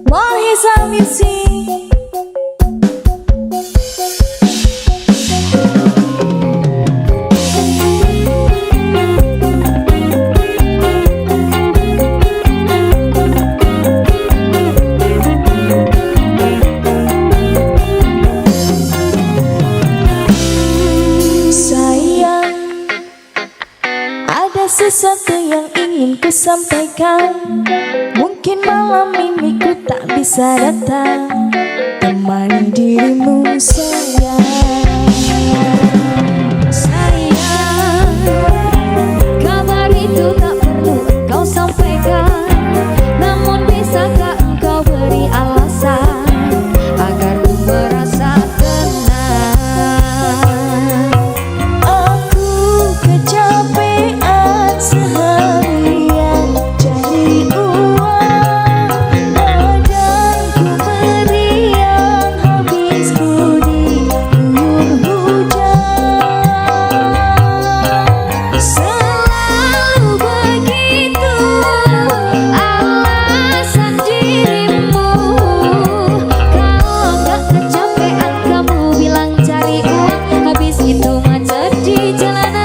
Mahesa Music. Sesuatu yang ingin ku sampaikan, mungkin malam ini ku tak bisa datang temani dirimu sayang. Sayang, kabar itu tak perlu kau sampaikan, namun bisakah engkau beri alasan agar ku merasa tenang. Aku kecapean seharian cari uang, badanku meriang, habis ku diguyur hujan. Selalu begitu alasan dirimu, kalau gak kecapean kamu bilang cari uang, habis itu macet di jalanan.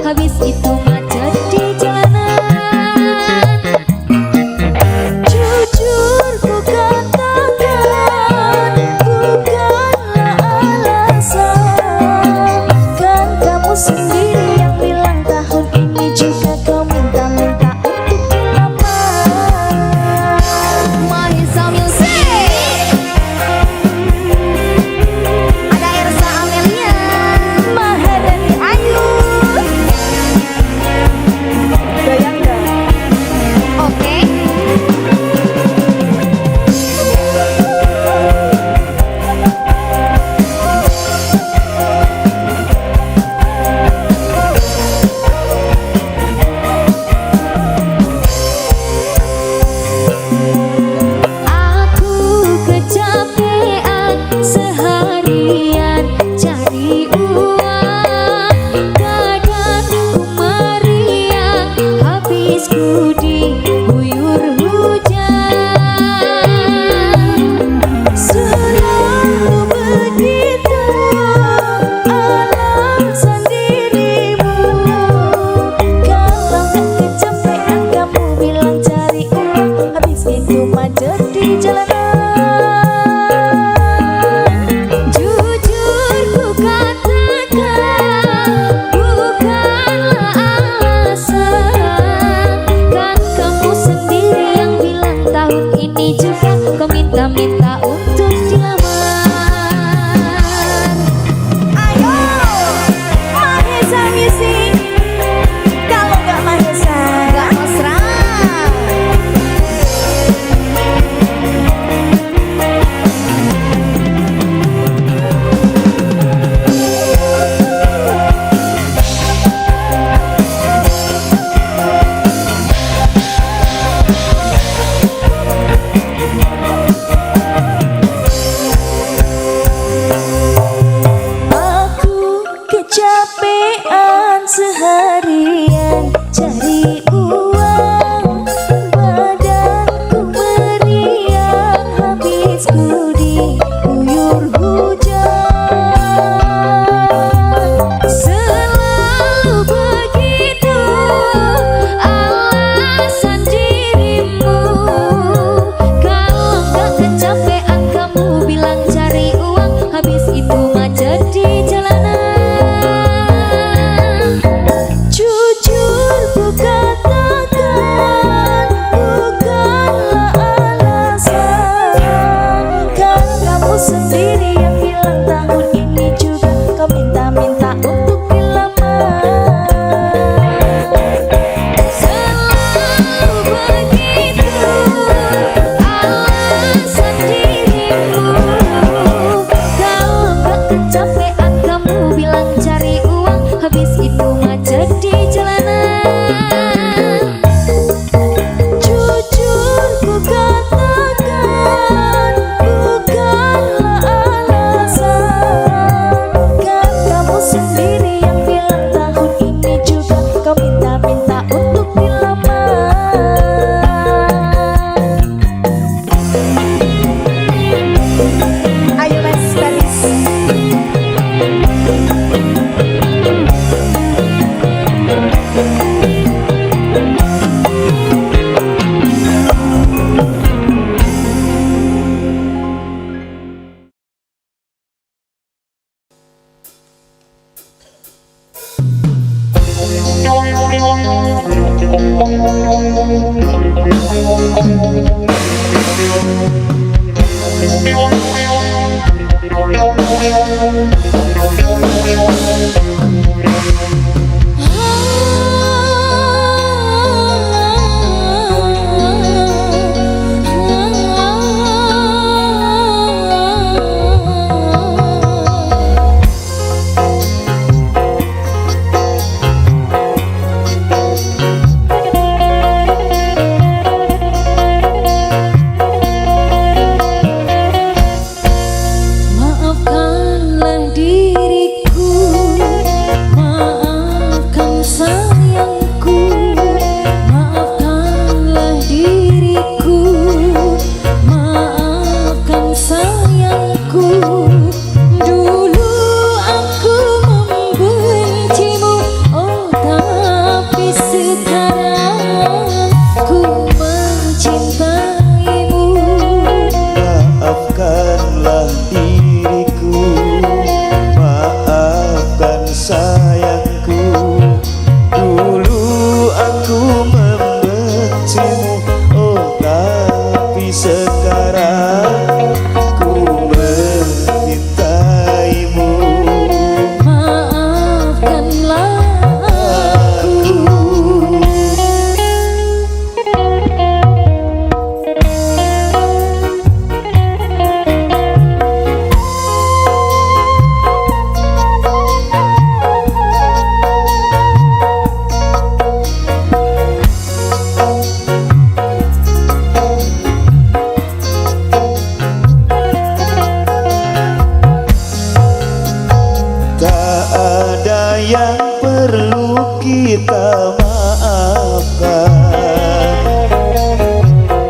Habis itu macet di jalanan. Jujur ku katakan, bukanlah alasan, kan kamu sendiri yang bilang tahun ini juga kau minta-minta untuk dilamar. Mahesa Music. Ada Ersa Amelia, Mahardani Ayu. Seharian cari uang, badanku meriang, habis ku diguyur hujan. Selalu begitu alasan dirimu, kalau gak kecapean kamu bilang cari uang, habis itu macet di jalanan. Ini juga kau minta-minta untuk dilamar. Ayo, Mahesa Music. Kalau gak Mahesa, gak mesra. Kecapean seharian cari uang, badanku meriang, habis ku diguyur hujan. Selalu begitu alasan kita maafkan,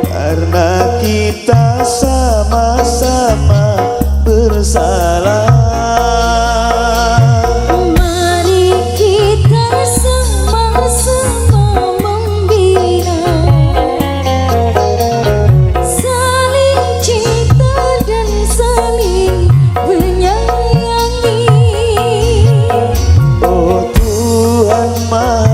karena kita sama-sama bersalah. Mari kita sama-sama membina, saling cinta dan saling menyayangi. Oh Tuhan Maha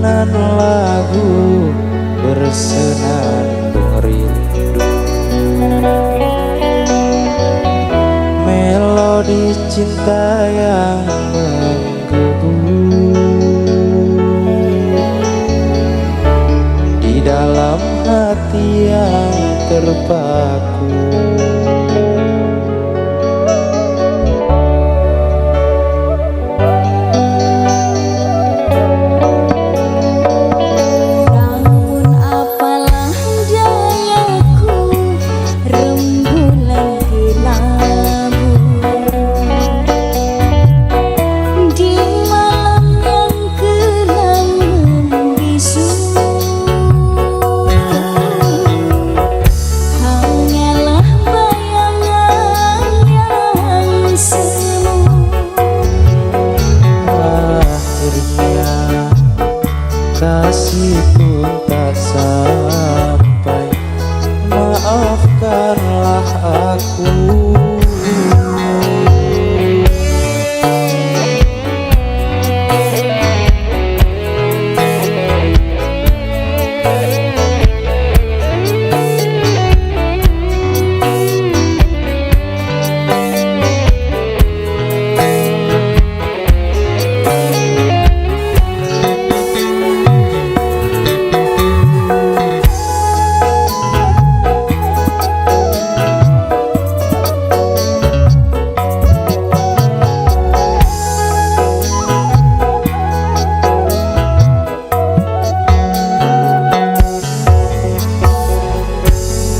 Alunan lagu bersenandung rindu, melodi cinta yang menggebu di dalam hati yang terpaku. Kasih pun tak sampai, maafkanlah aku.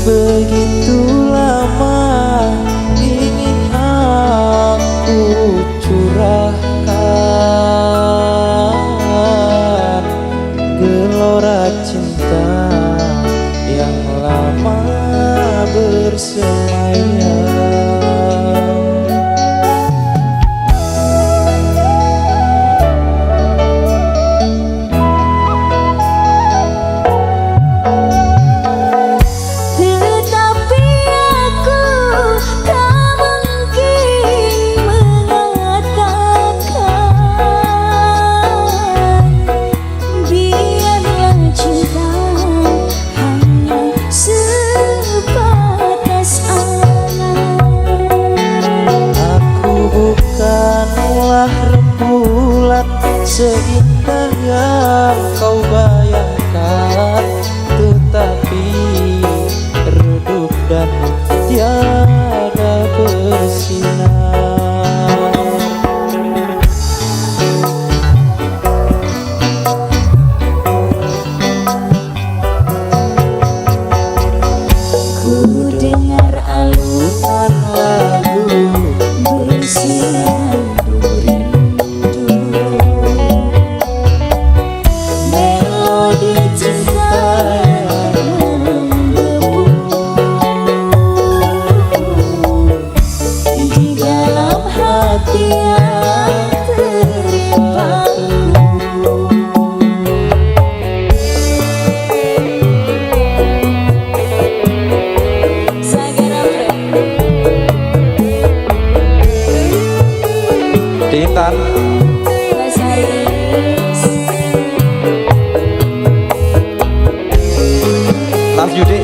Begitu lama ingin aku curahkan gelora cinta yang lama bersemayam. Bukanlah rembulan seindah yang kau bayangkan, tetapi redup dan tiada bersinar. Ku dengar alunan lagu bersenandung rindu, melodi cinta yang menggebu di dalam hati yang terpaku. Tintan love you dek.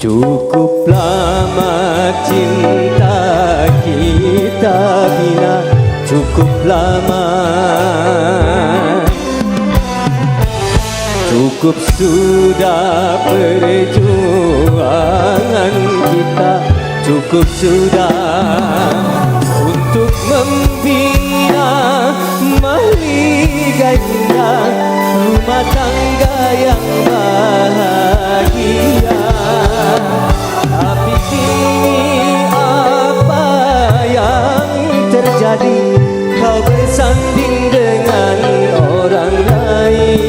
Cukup lama cinta kita bina, cukup lama. Cukup sudah perjuangan kita, cukup sudah untuk membina mahligai indah rumah tangga yang bahagia. Tapi kini apa yang terjadi? Kau bersanding dengan orang lain.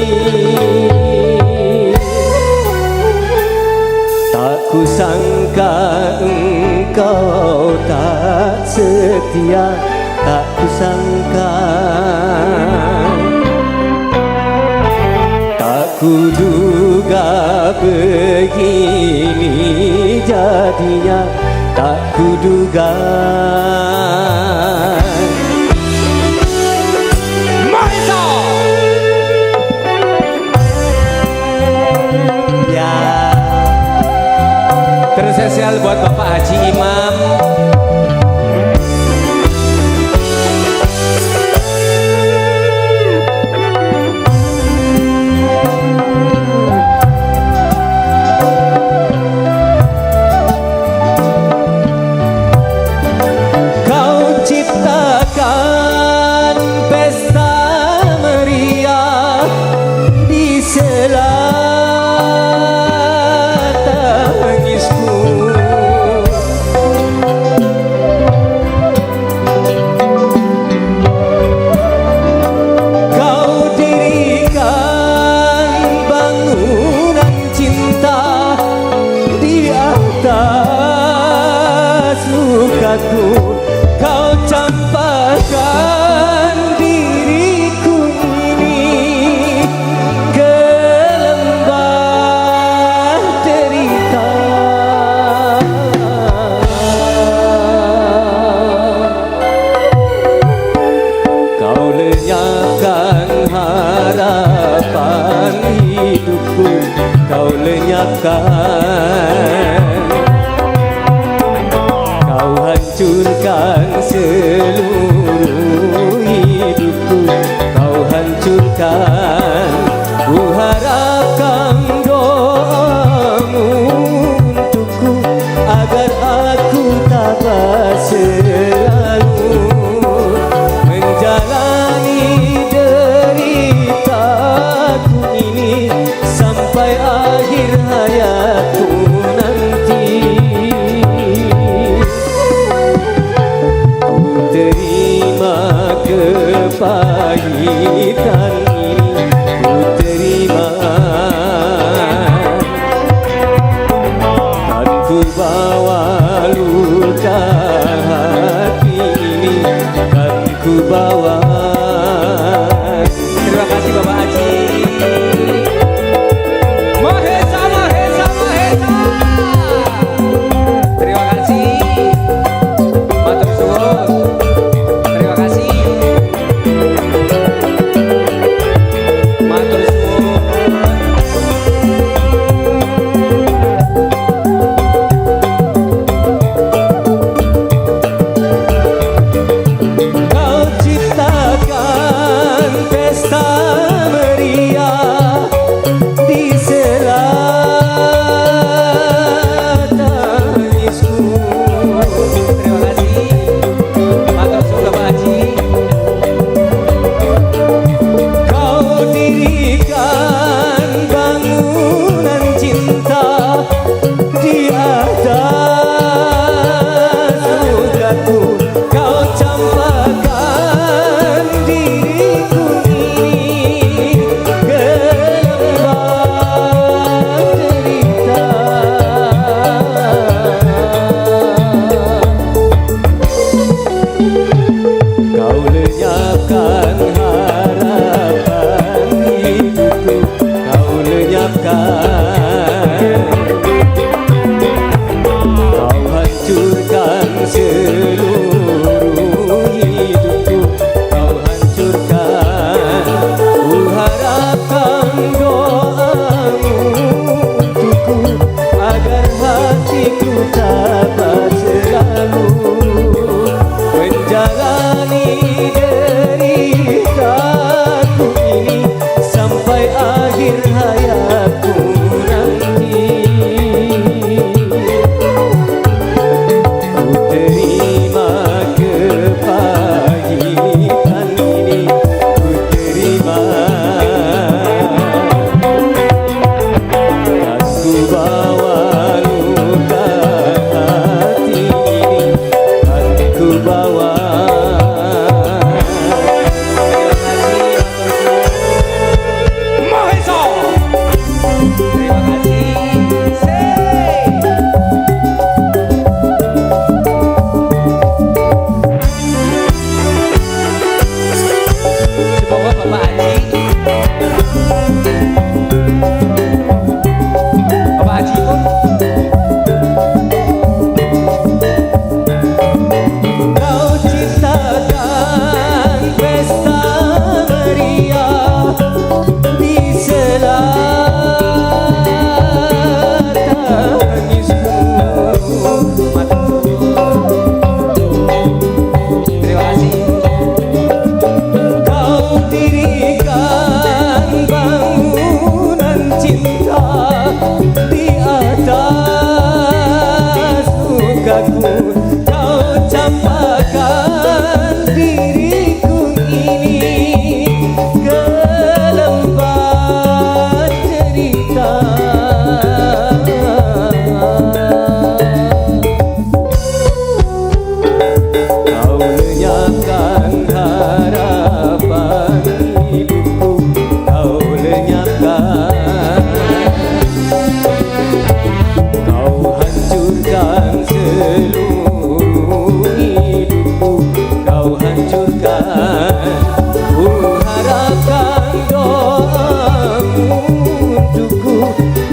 Tak kusangka engkau tak setia, tak kusangka. Tak kuduga begini jadinya, tak kuduga. Ya, terspesial buat Bapak Haji Imam. Kau campakkan diriku ini ke lembah derita. Kau lenyapkan harapan hidupku, kau lenyapkan. Hancurkan seluruh hidupku, kau hancurkan. Ku harapkan doamu untukku agar aku tabah selalu menjalani deritaku ini sampai akhir hayatku nanti. Kepahitan ini ku terima, dan ku bawa luka hati ini, dan ku bawa. Terima kasih Bapak Haji. Mahesa, Mahesa, Mahesa. Terima kasih. Matur suwun. Doamu untukku agar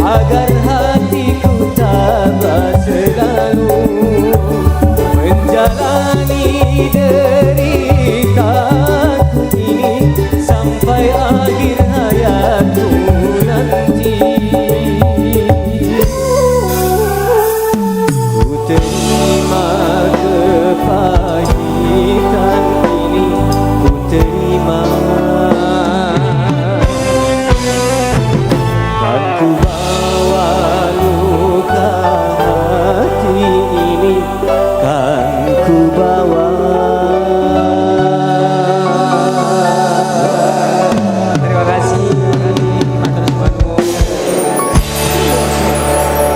agar hatiku tabah selalu menjalani deritaku ini sampai akhir hayatku nanti. Ku terima kepahitan ini, ku terima. Kan ku bawa luka hati ini, kan ku bawa. Terima kasih matur nuwun.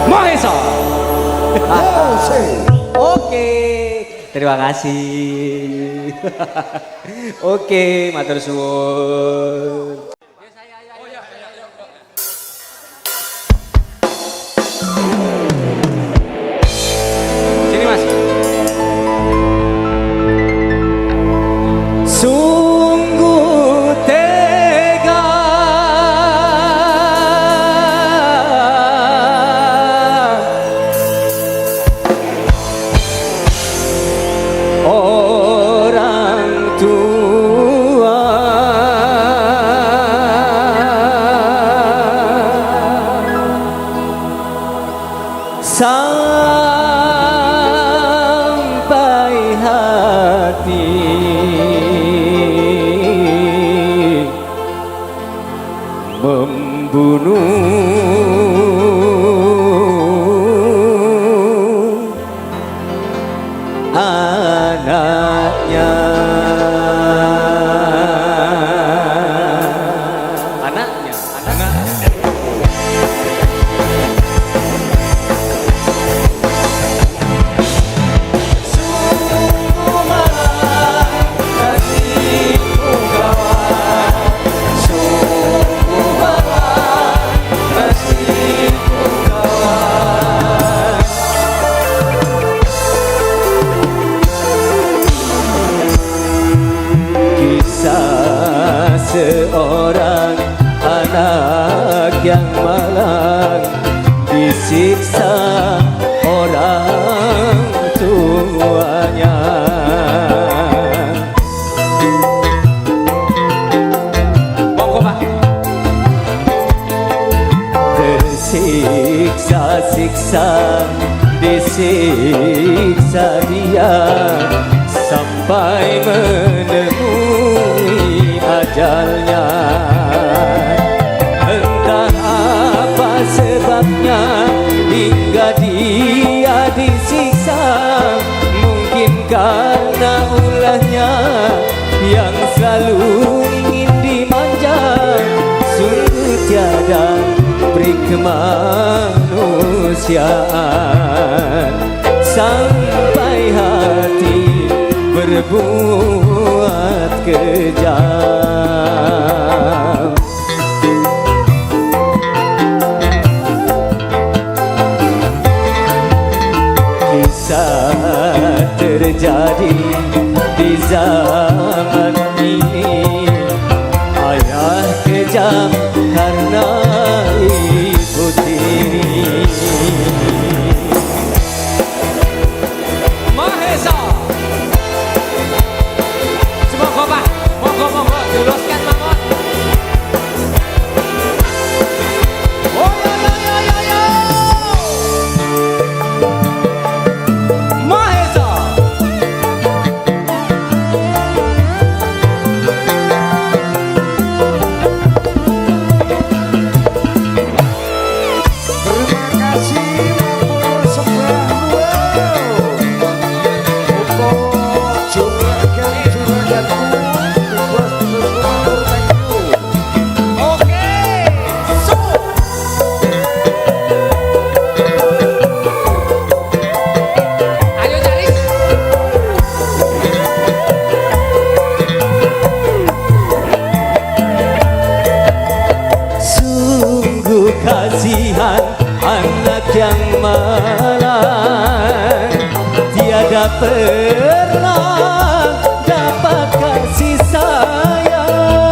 Mahesa. Oke, terima kasih. Oke, matur suwun. Sini Mas. Sungguh tega orang tua sampai hati membunuh anaknya. Sungguh malang nasibku kawan, sungguh malang nasibku kawan. Kisah seorang anak yang malang disiksa orang tuanya. Monggo Pak. Tersiksa-siksa, disiksa dia sampai menemui ajalnya. Entah apa sebabnya hingga dia disiksa, mungkin karena ulahnya yang selalu ingin dimanja. Sungguh tiada peri kemanusiaan sampai hati berbuat kejam. Kisah terjadi di zaman ini, ayah kejam karena ibu tiri. Mahesa. Semoga Pak, monggo teruskan monggo. Oh ya. Mahesa. Kasihan anak yang malang, tiada pernah dapat kasih sayang.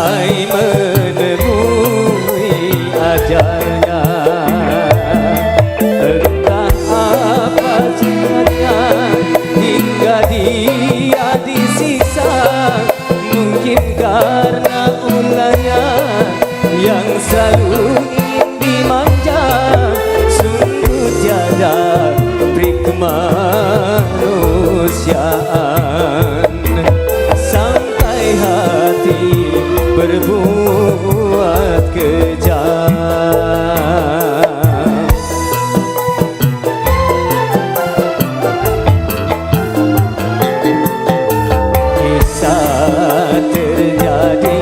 sampai menemui ajalnya. Entah apa caranya hingga dia disiksa, mungkin karena ulahnya yang selalu ingin dimanja. Sungguh tiada trik kemanusiaan sampai hati berbuat kejam. Kisah terjadi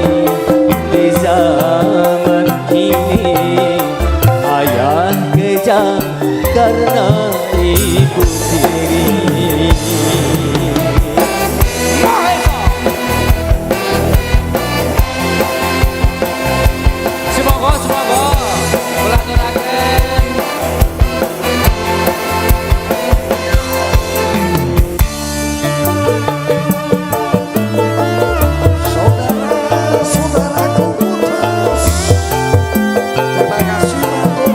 di zaman ini, ayah kejam karena ibu tiri. Semoga ulah-ulaken. Saudara-saudaraku putus, terima kasih matur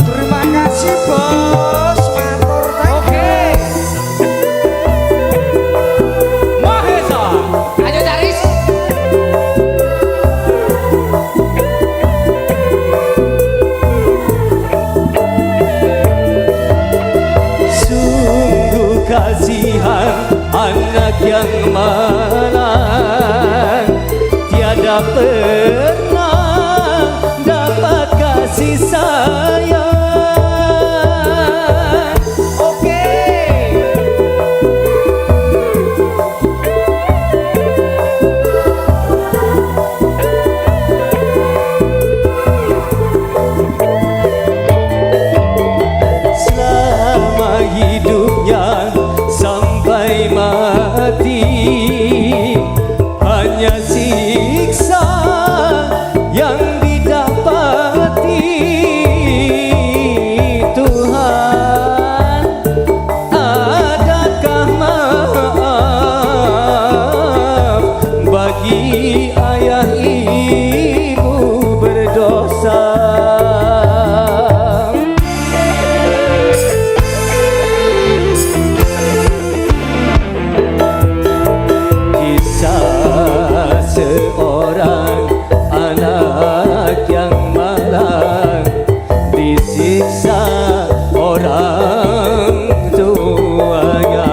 terima kasih bos, matur Oke. Mahesa, ayo Daris. Sungguh kasihan anak yang malang, tiada pernah dapat kasih sayang. Oke. Selama hidupnya sampai mati, hanya siksa yang didapati. Tuhan, adakah maaf bagi ayah ibu berdosa? Kisah seorang anak yang malang disiksa orang tuanya.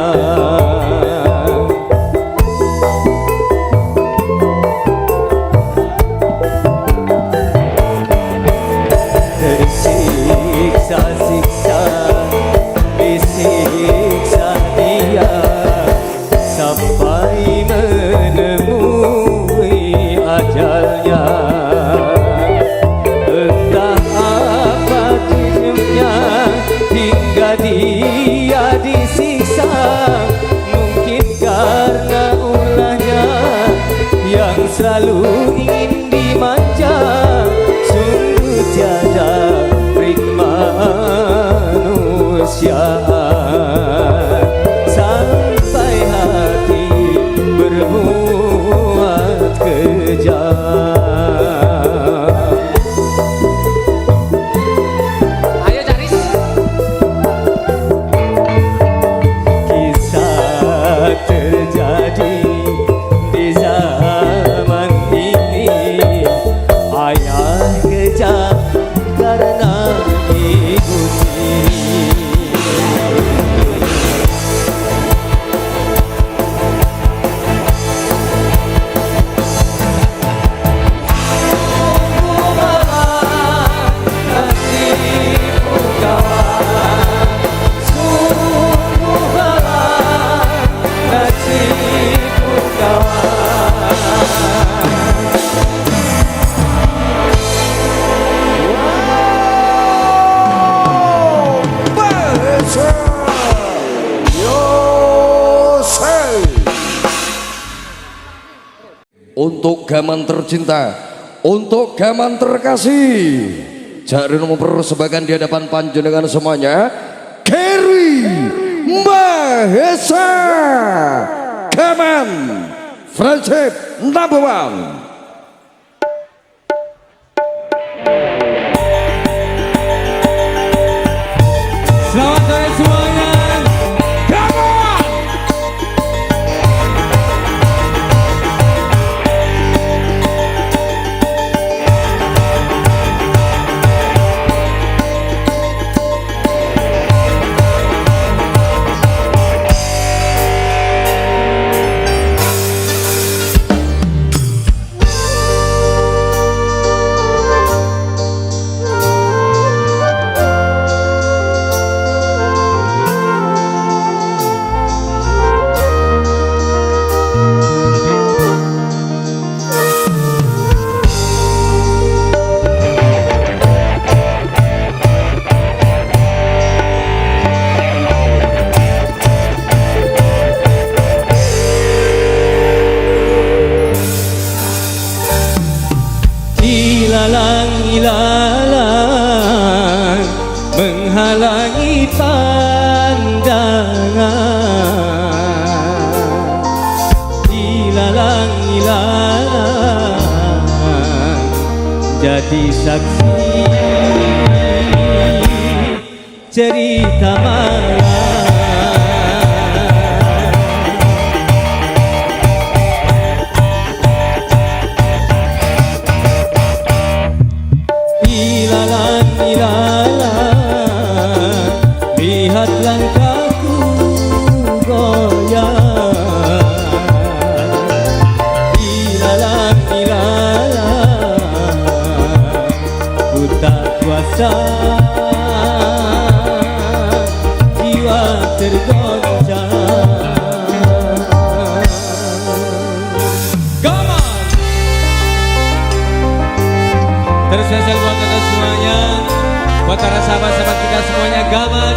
Tersiksa-siksa, disiksa dia sampai menemui ajalnya. Entah apa tujuannya hingga dia disiksa, mungkin karena ulahnya yang selalu ingin dimanja. Sungguh tiada trik manusiaan sampai hati berbuat kejam. Ayo Daris. Kisah terjadi di zaman ini, ayah kejam karena ibu tiri. Untuk gaman tercinta untuk gaman terkasih jari nomor sebagian di hadapan panjenengan semuanya Gary Mahesa Gaman Friendship number 1. Selamat sore semuanya. Come on. Ilalang menghalangi pandangan, ilalang jadi saksi cerita malam. Lihat langkahku goyang, ilalang, ku tak kuasa, jiwa tergoncang. Come on! Terus spesial buat kita semuanya, buat para sahabat-sahabat kita semuanya, gaman.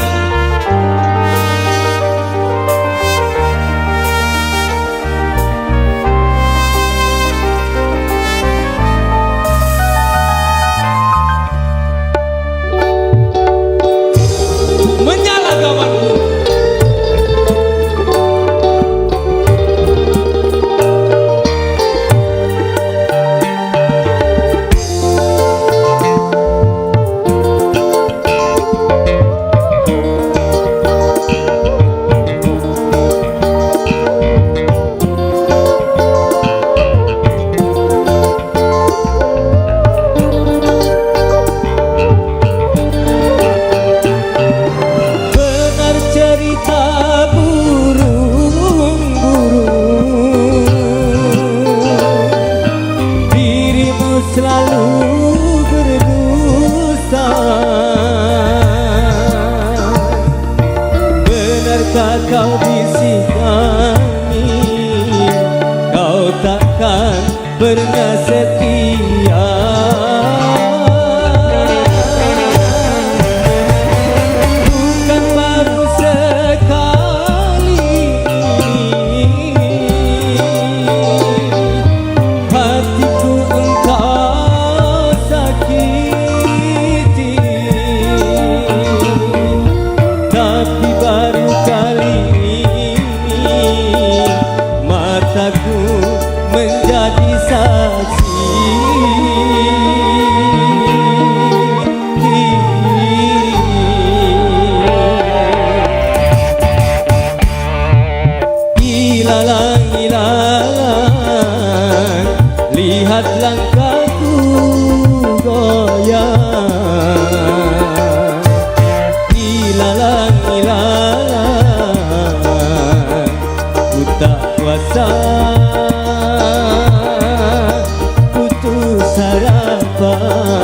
Menyala gamanku. Selalu berdusta, benarkah kau bisikani, kau takkan pernah setia. Bukan baru sekali hatiku engkau sakiti, tapi baru kali ini mataku menjadi saksi. Ilalang, ilalang, lihat langkahku goyang, ilalang, ilalang, ku tak kuasa putus harapan.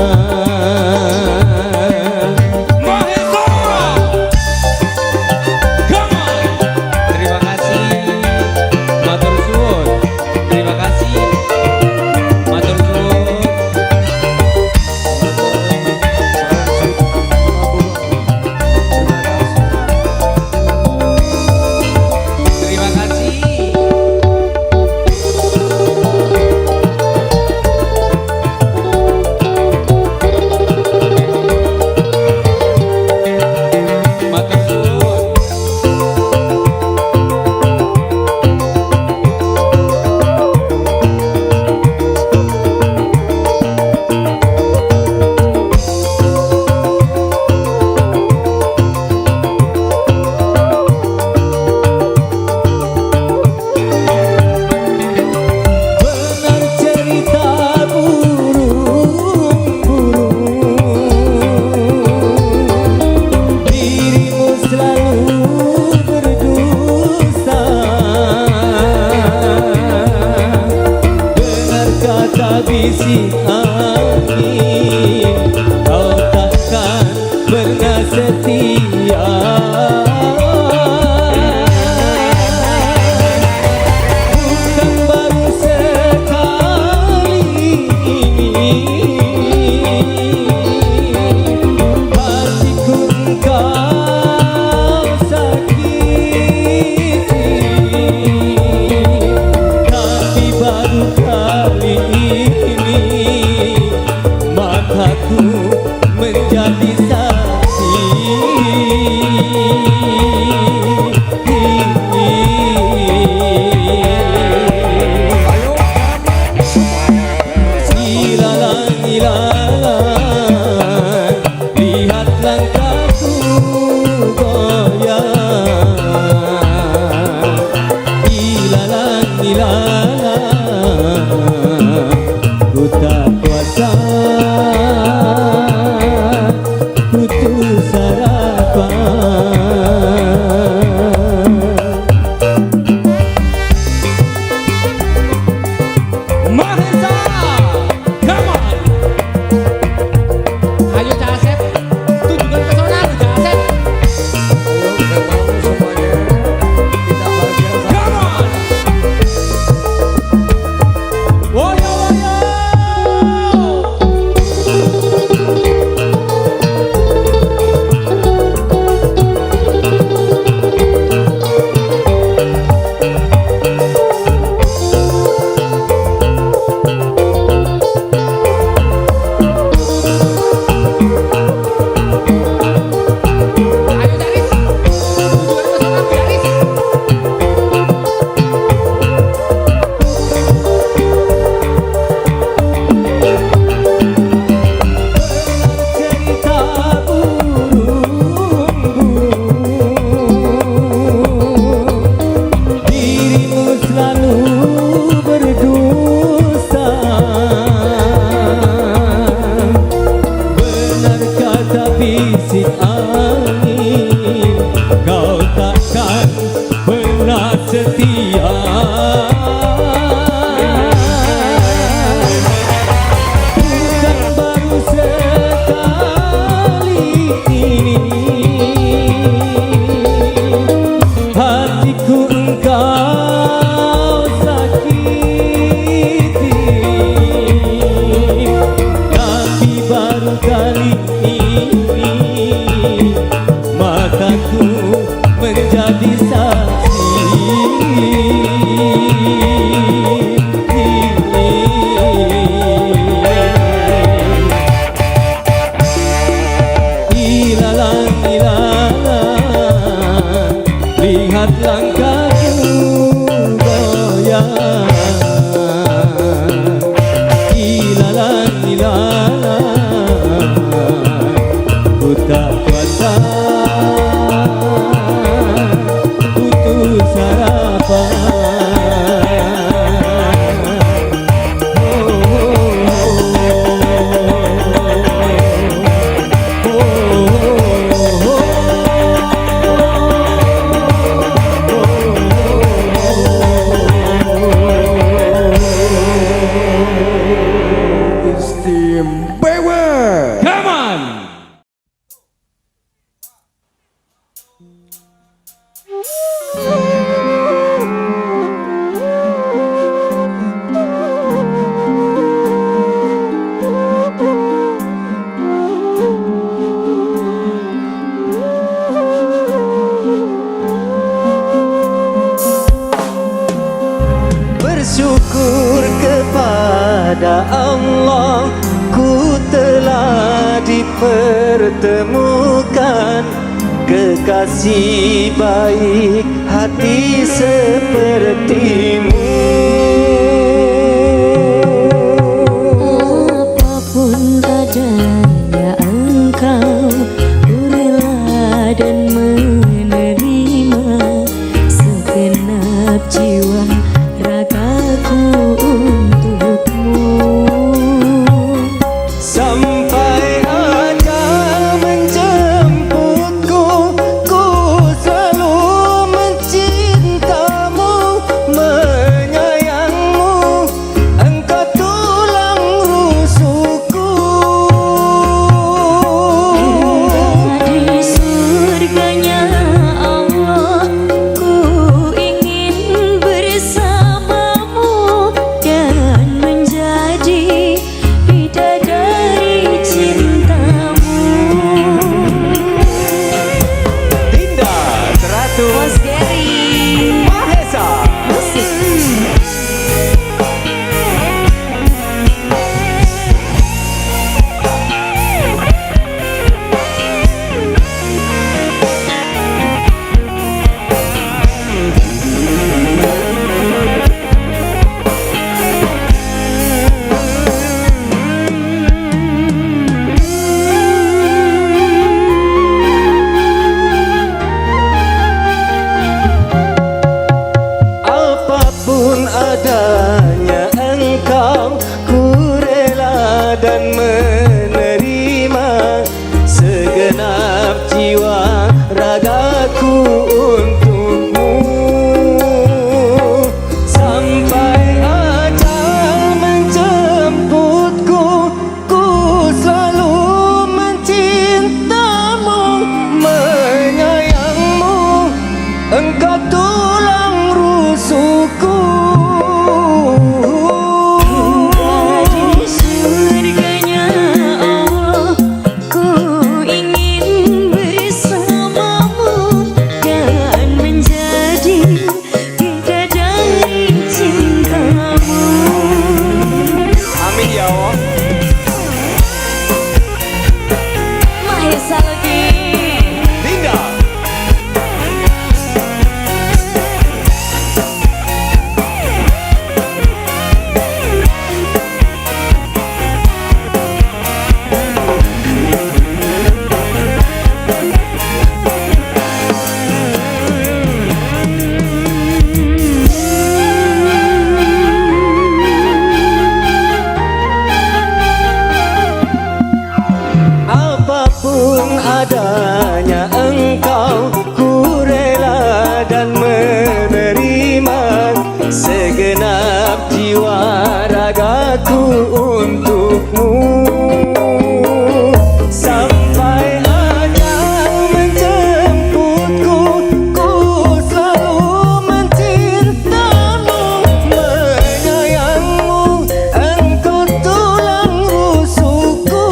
Terima kasih, matur suwun. Terima kasih, matur suwun. Terima kasih. ilalang ilalang, lihat langkahku goyang. Ilalang ilalang, ku tak kuasa putus harapan. Mahesa, come on. Ayo Cak Asep, tunjukkan pesona lu Cak Asep. Ayo kita mau semuanya, kita bahagia sama. Come on. Woyo woyo. Ayo Caris, tunjukkan pesona lu Caris. Cerita burung-burung, dirimu selalu berdusta. Benar kata bisik angin, kau takkan pernah setia. Bukan baru sekali ini hatiku engkau sakiti, tapi baru kali ini mataku menjadi saksi. Ilalang ilalang, lihat langkahku goyang. Ilalang ilalang, ku tak kuasa putus harapan. Istimewa. Come on. Bersyukur kepada Allah, ku telah dipertemukan kekasih baik hati sepertimu. Apapun adanya engkau, ku rela dan menerima segenap jiwa ragaku untukmu. Sampai ajal menjemputku, ku selalu mencintamu, menyayangmu, engkau tulang rusukku. menerima segenap jiwa ragaku untukmu. Sampai ajal menjemputku, ku selalu mencintamu, menyayangmu, engkau tulang rusukku. Adanya engkau, ku rela dan menerima segenap jiwa ragaku untukmu. Sampai ajal menjemputku, ku selalu mencintamu, menyayangmu, engkau tulang rusukku.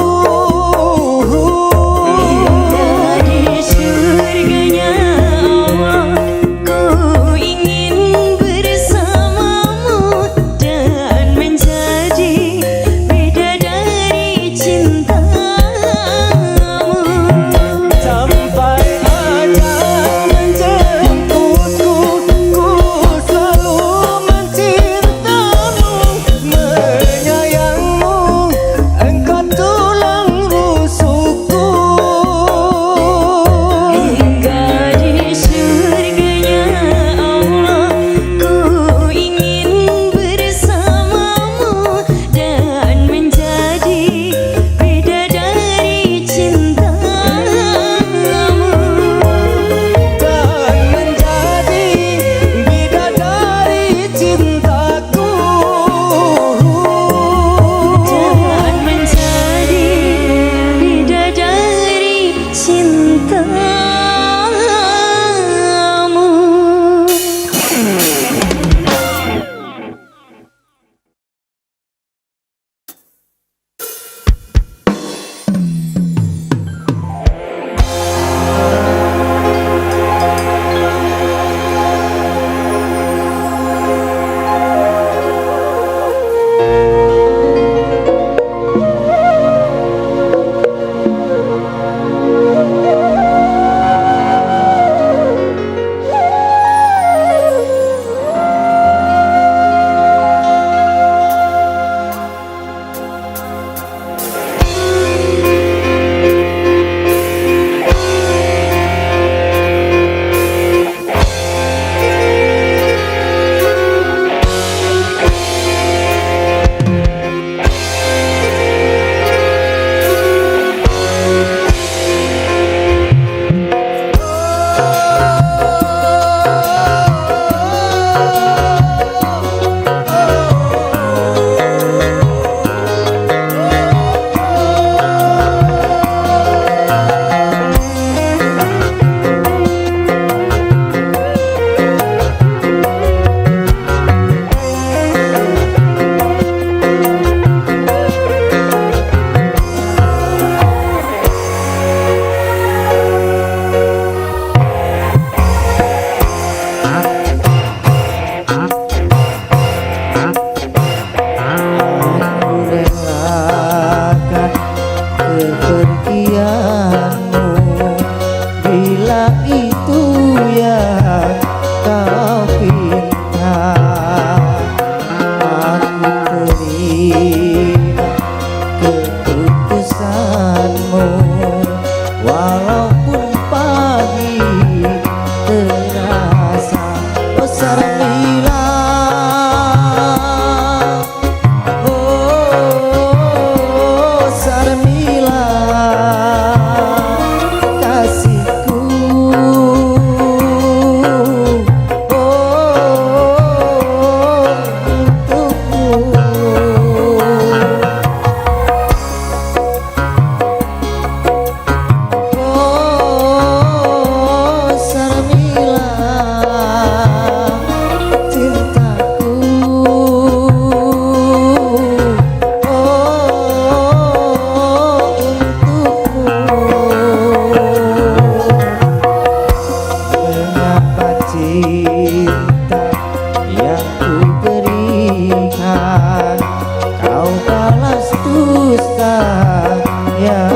yang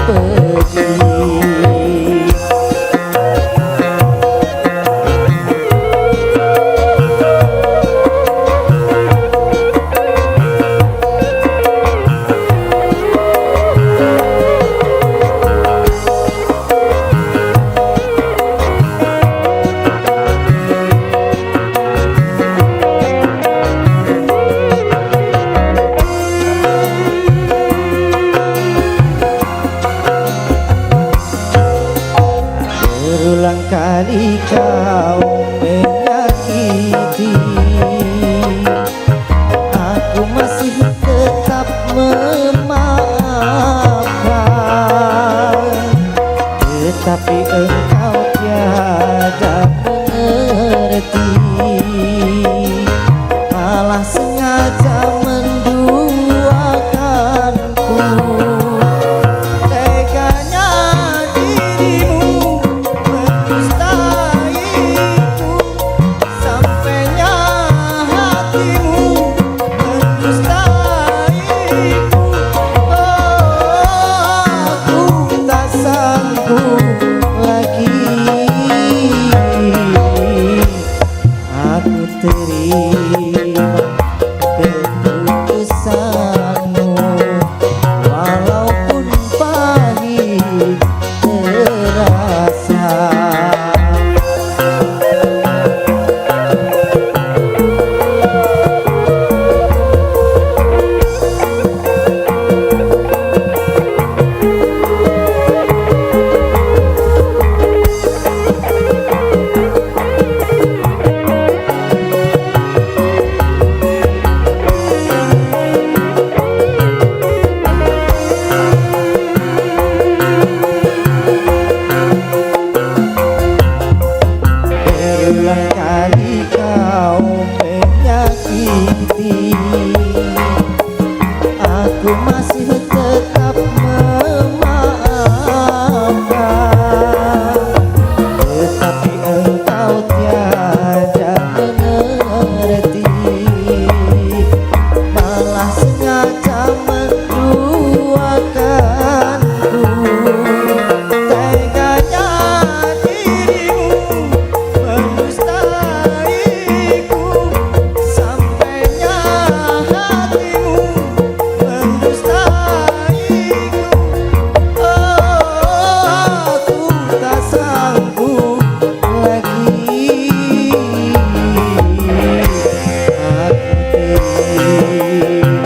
pedih. Berulang kali kau menyakiti, aku masih tetap memaafkan, tetapi engkau tiada mengerti, malah sengaja menduakanku. Teganya dirimu mendustaiku, sampainya hatimu mendustaiku. Aku tak sanggup lagi, aku terima keputusanmu, walaupun pahit terasa. Berulang kali kau menyakiti, aku masih tetap memaafkan, tetapi engkau tiada mengerti, malah sengaja menduakanku. Teganya dirimu mendustaiku, sampainya hatimu mendustaiku. Aku tak sanggup lagi, aku terima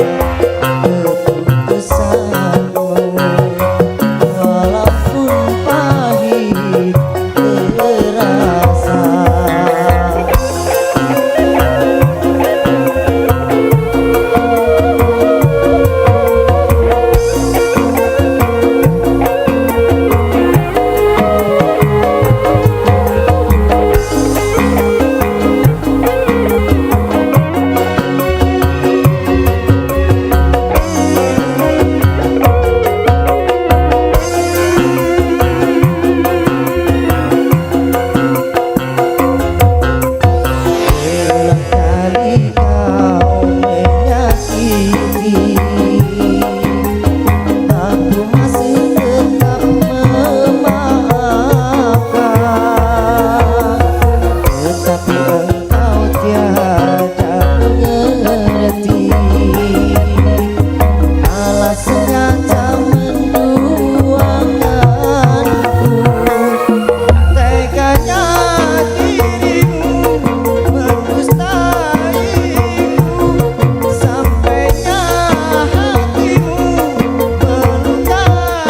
keputusanmu, walaupun pahit terasa. Berulang kali kau menyakiti, aku masih tetap memaafkan, tetapi engkau tiada mengerti, malah sengaja menduakanku. Teganya dirimu mendustaiku, sampainya hatimu melukai.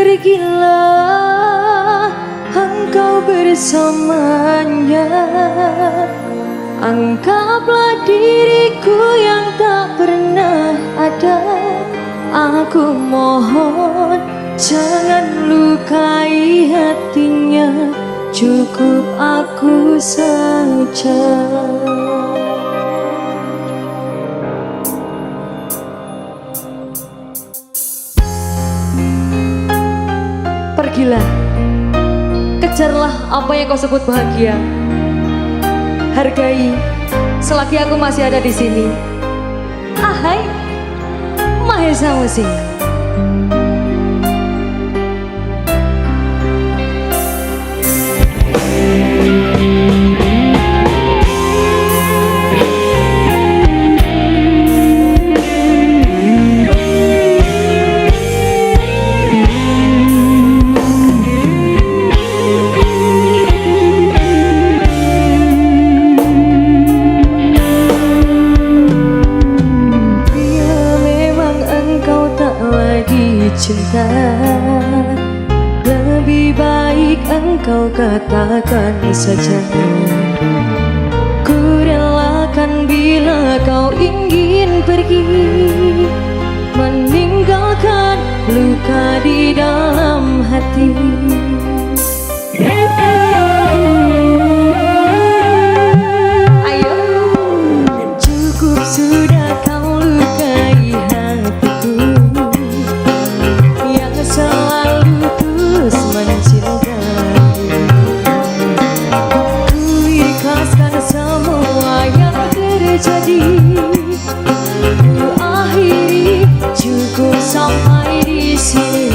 Pergilah engkau bersamanya, anggaplah diriku yang tak pernah ada. Aku mohon jangan lukai hatinya, cukup aku saja. Pergilah, kejarlah apa yang kau sebut bahagia. Hargai selagi aku masih ada di sini. Ahai, Mahesa Musik. Cinta, lebih baik engkau katakan saja. Ku relakan bila kau ingin pergi, meninggalkan luka di dalam hati. Ayo, cukup sudah kau lukai hatiku yang selalu terus mencintai. Ku ikhlaskan semua yang terjadi, ku akhiri cukup sampai di sini.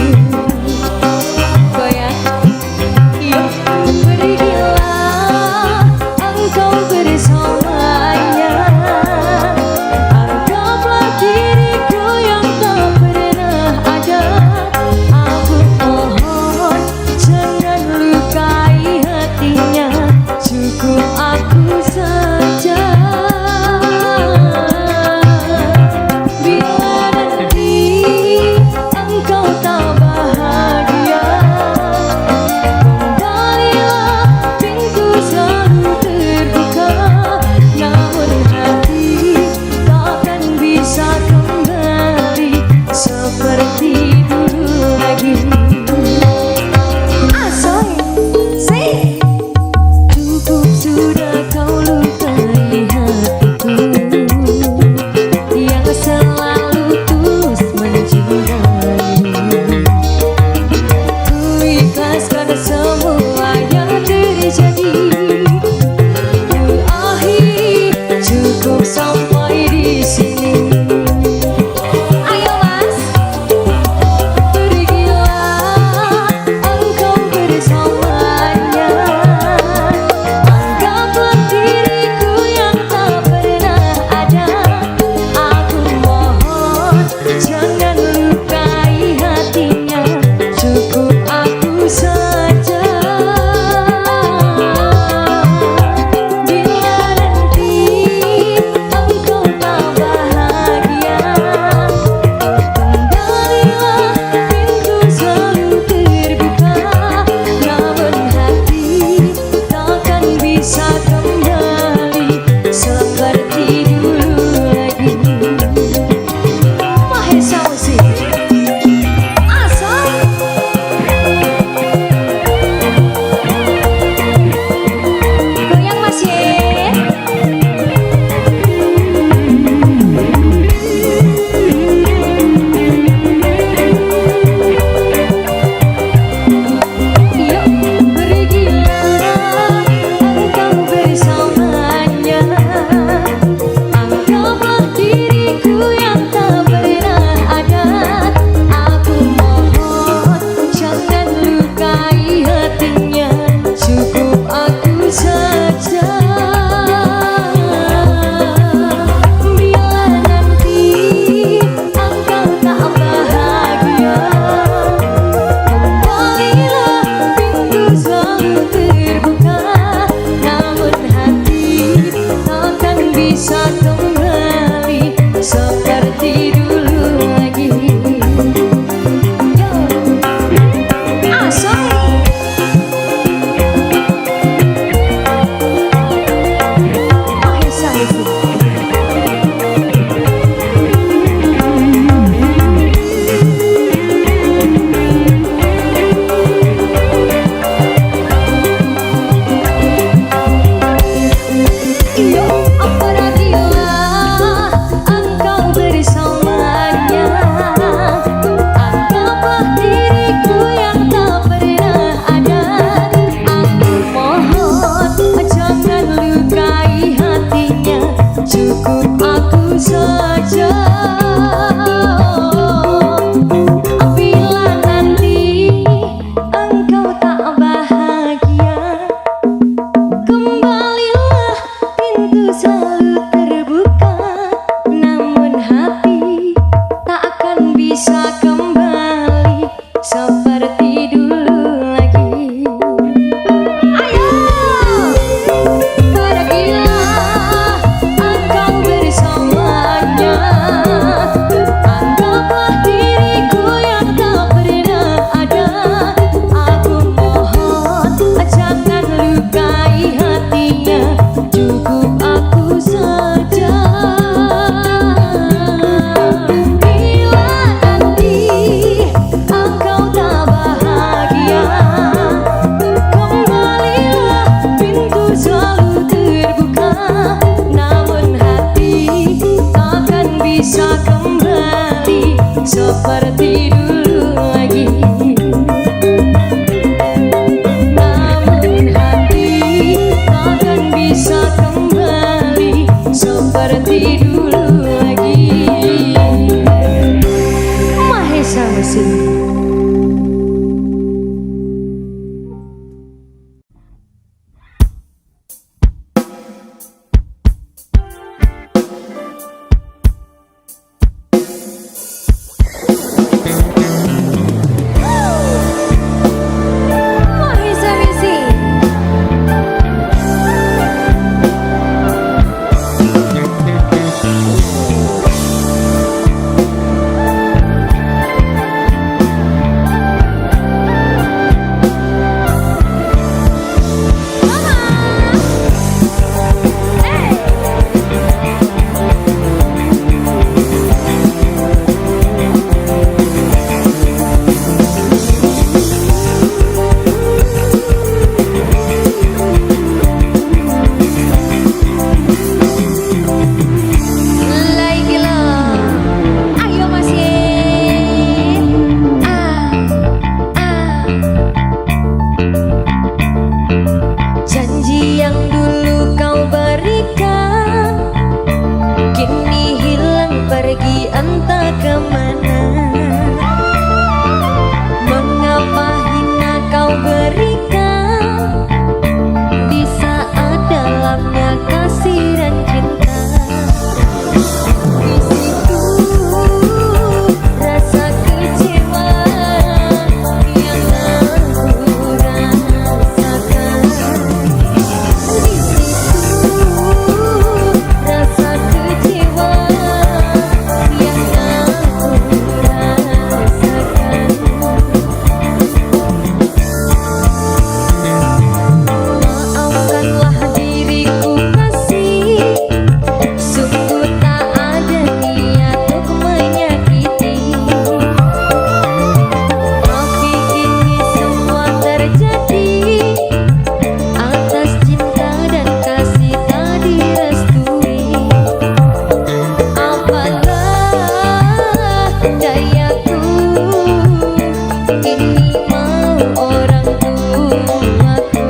orang tuaku.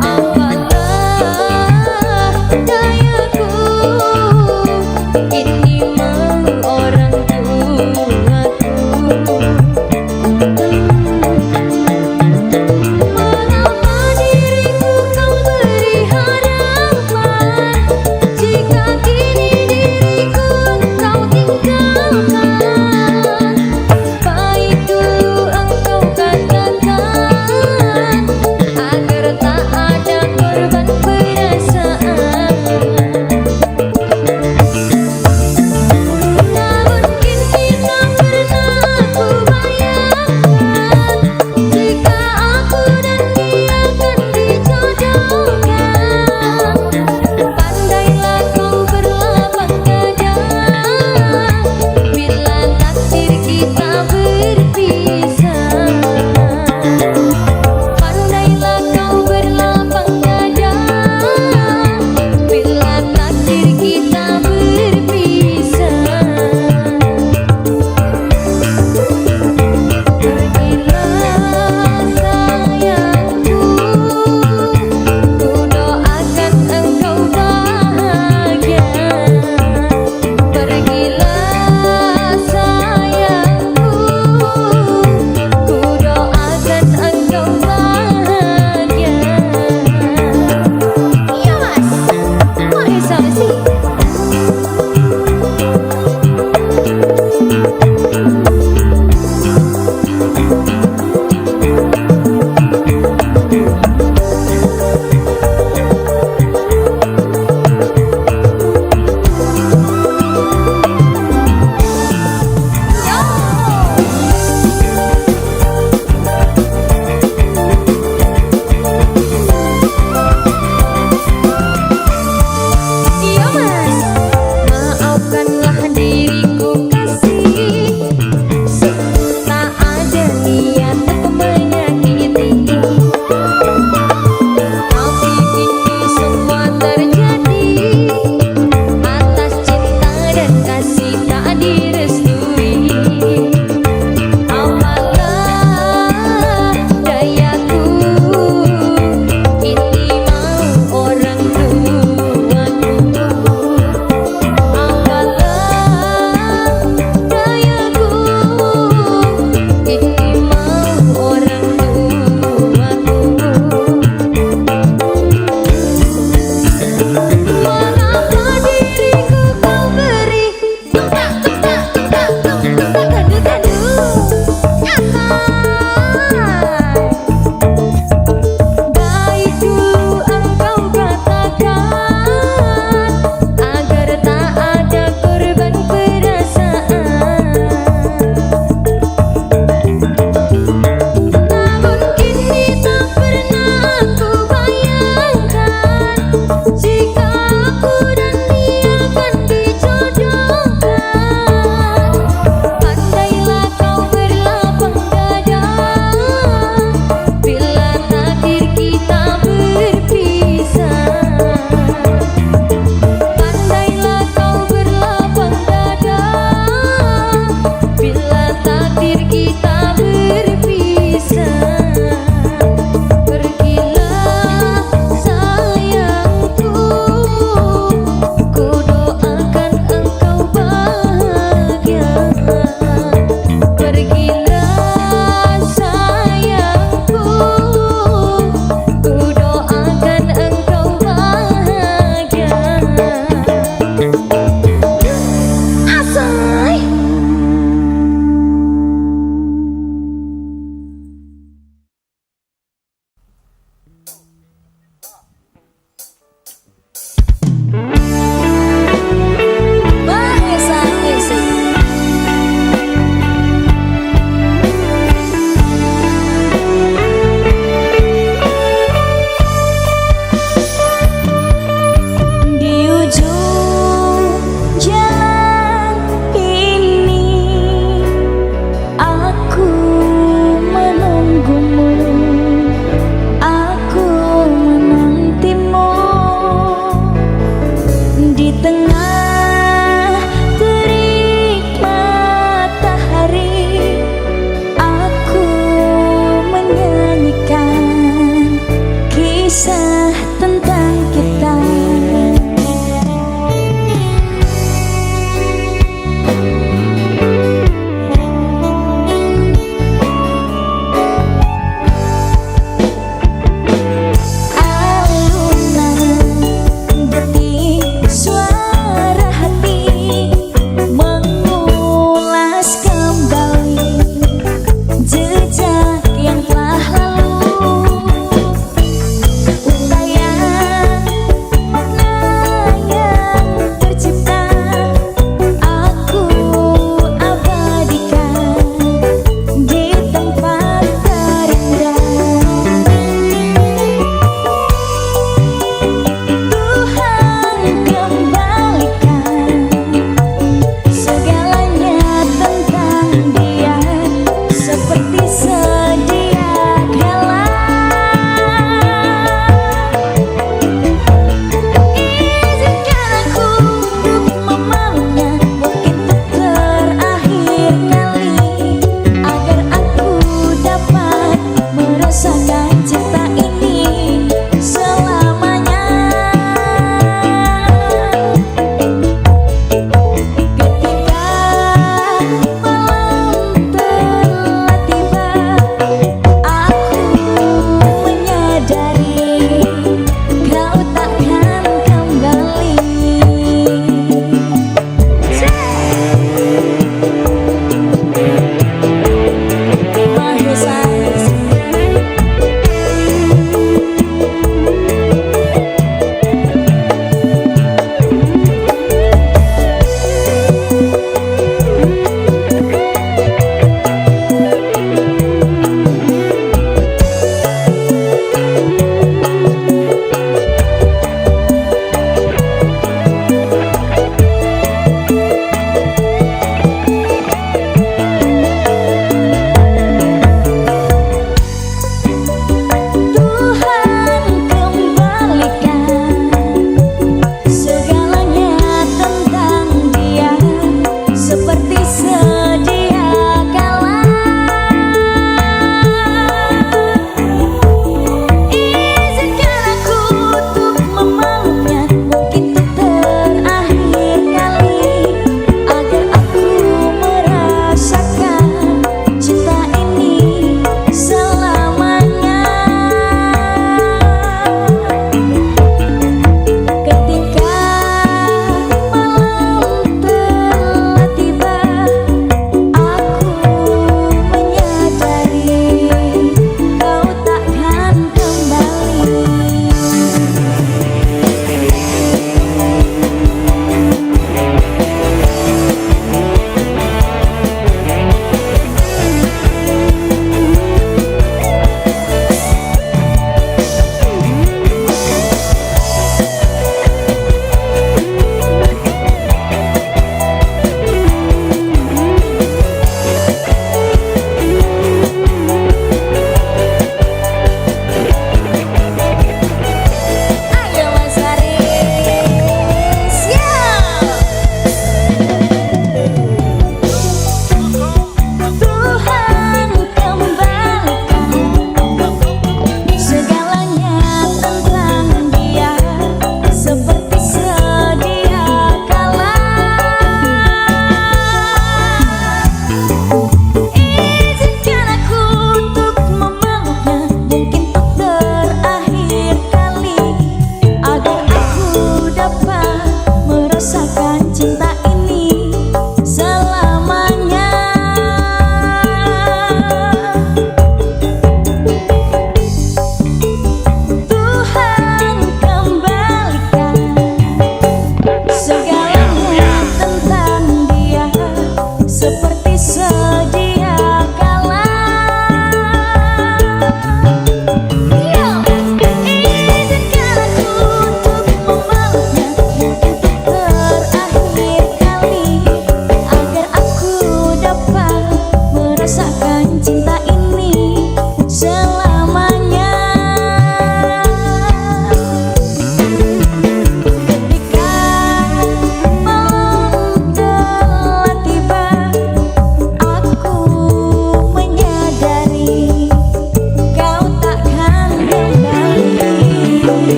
Apalah dayaku, ini mau orang tuaku. Mengapa diriku kau beri harapan, jika kini diriku engkau tinggalkan? Baik dulu engkau katakan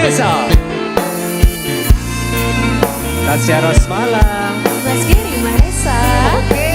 Mahesa Tasya Rosmalang. Mas Giri Mahesa. Oke.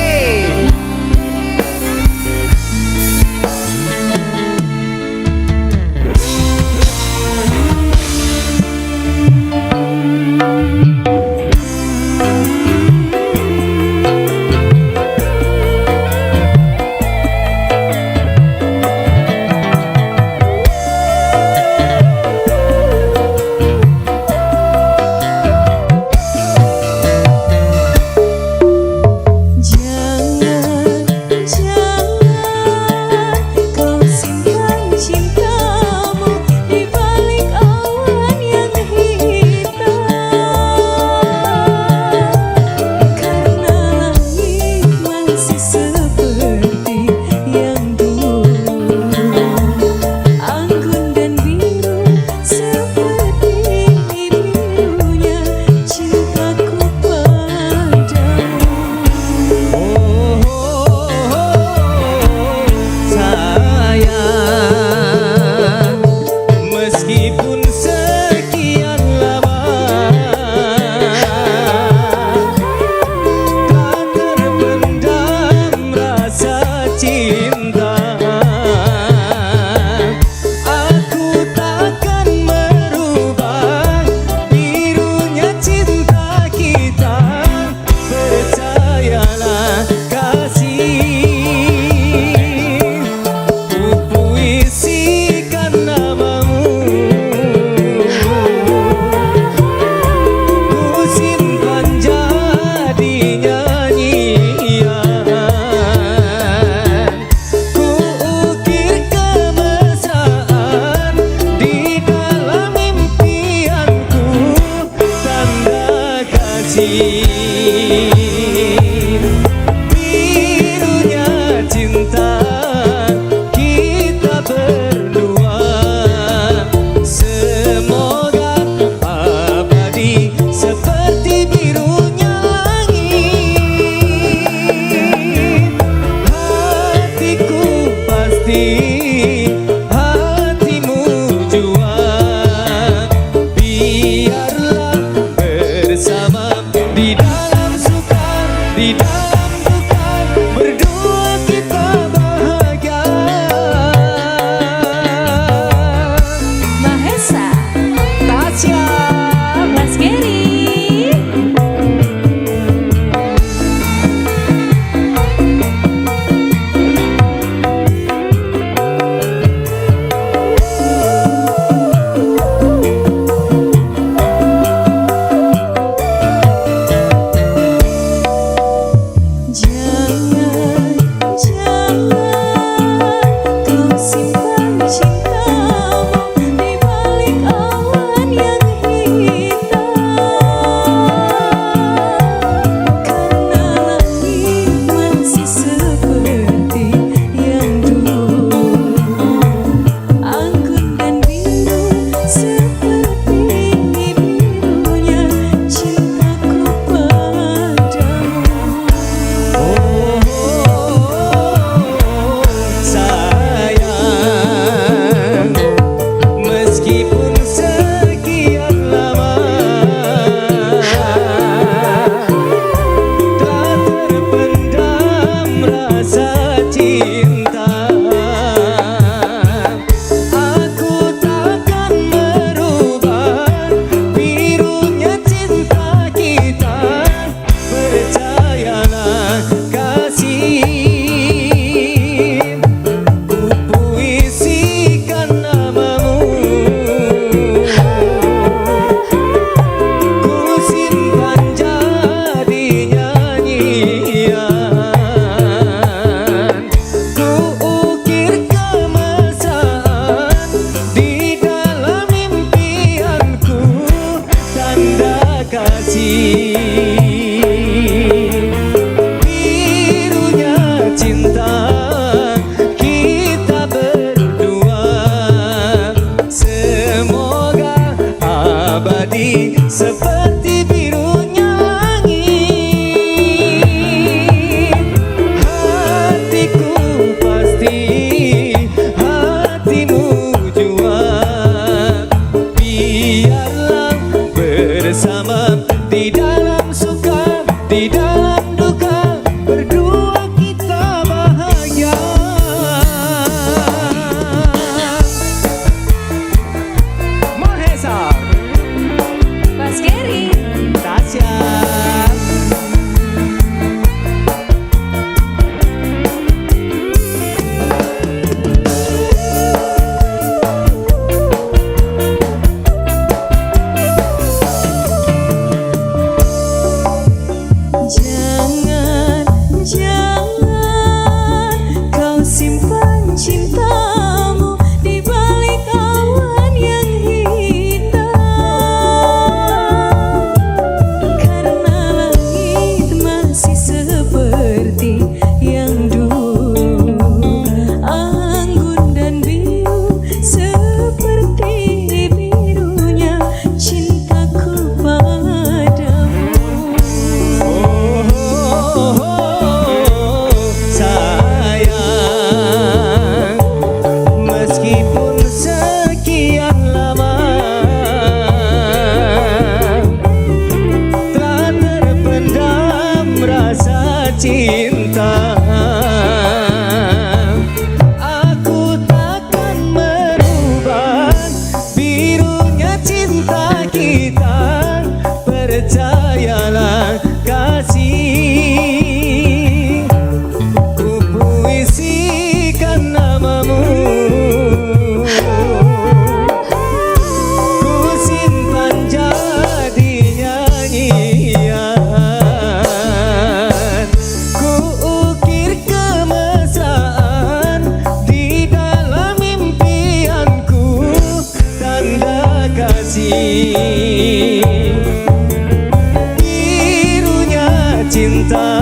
Birunya cinta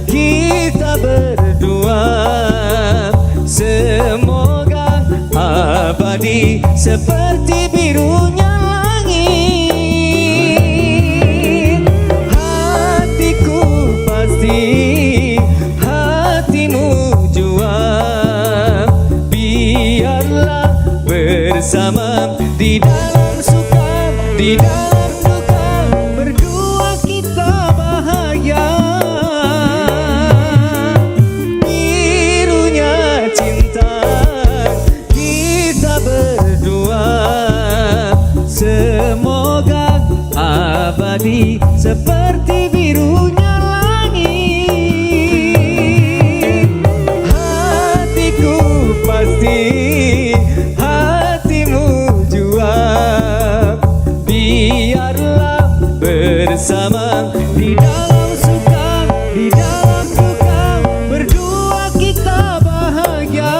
kita berdua, semoga abadi seperti birunya langit. Hatiku pasti hatimu jua, biarlah bersama di dalam suka, di dalam duka, berdua kita bahagia. Birunya cinta kita berdua, semoga abadi seperti birunya langit. Hatiku pasti hatimu jua, biarlah bersama di dalam suka, di dalam duka, berdua kita bahagia.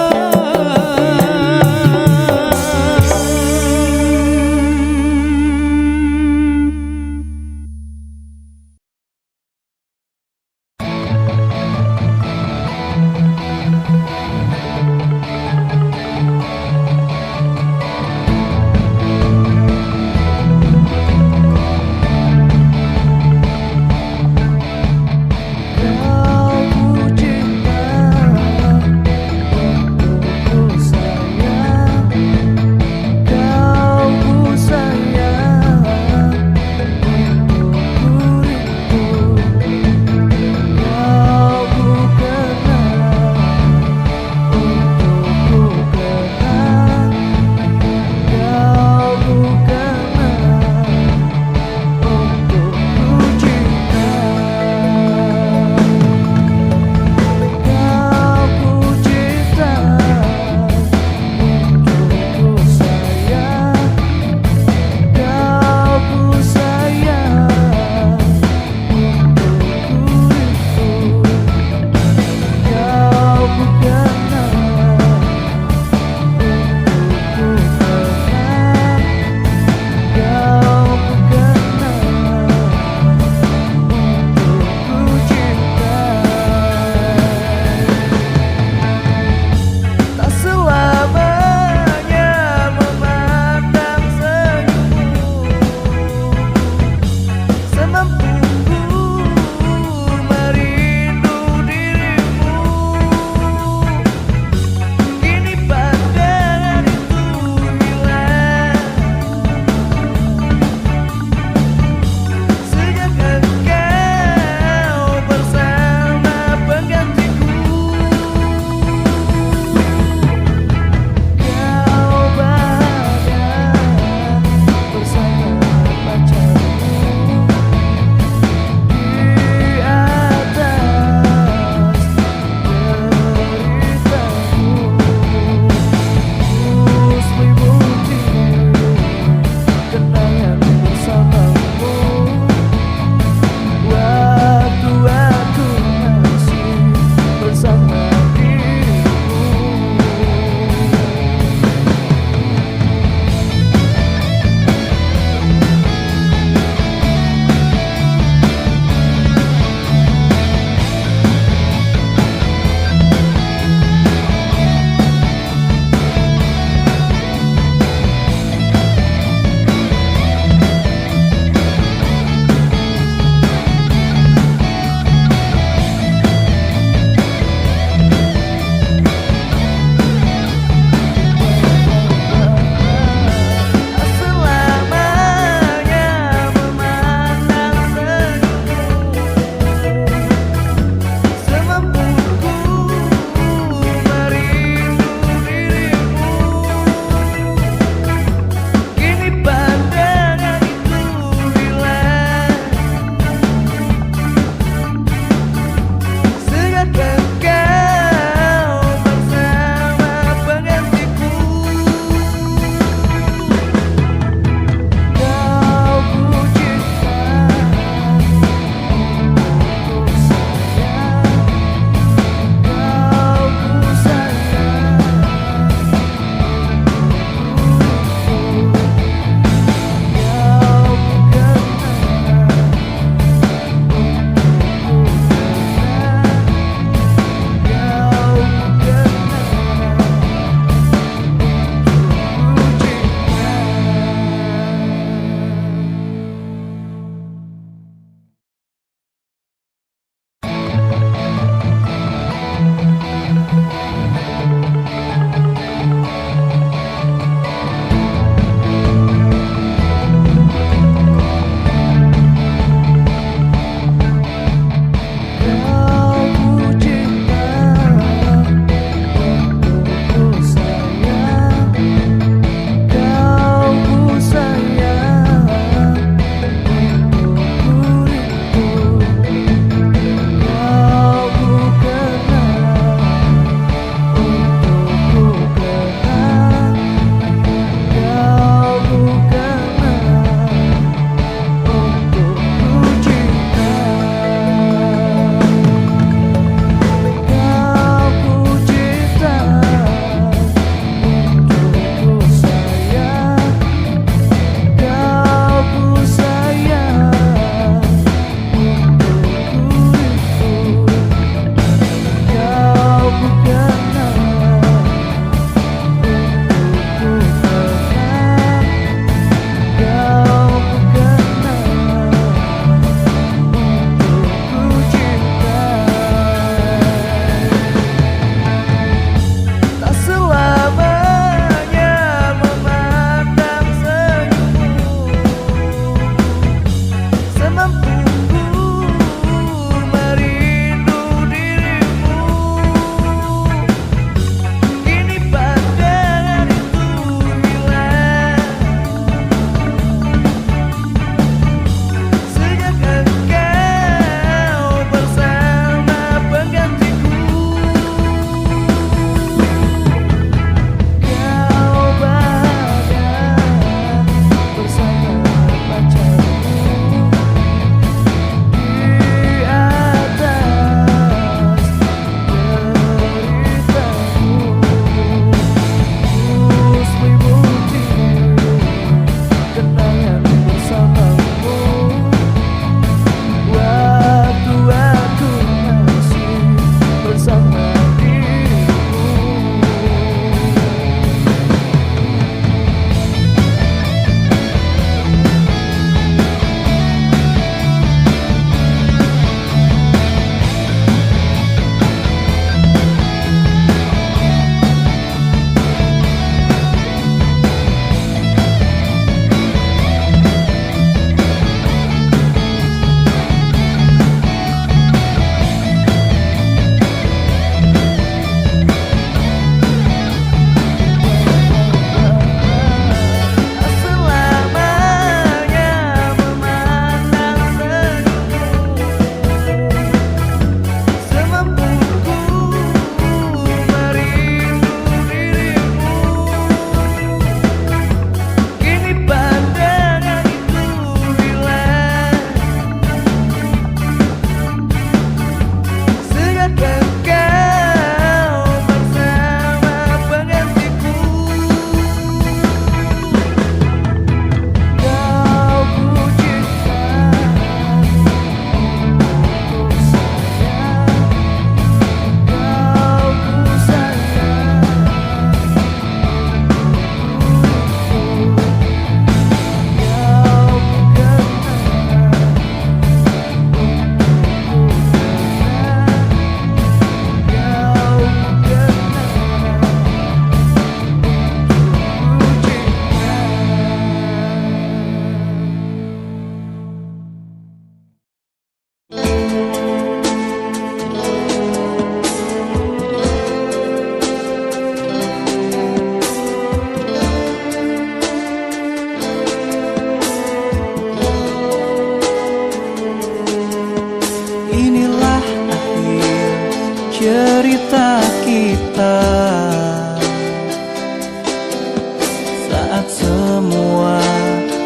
Saat semua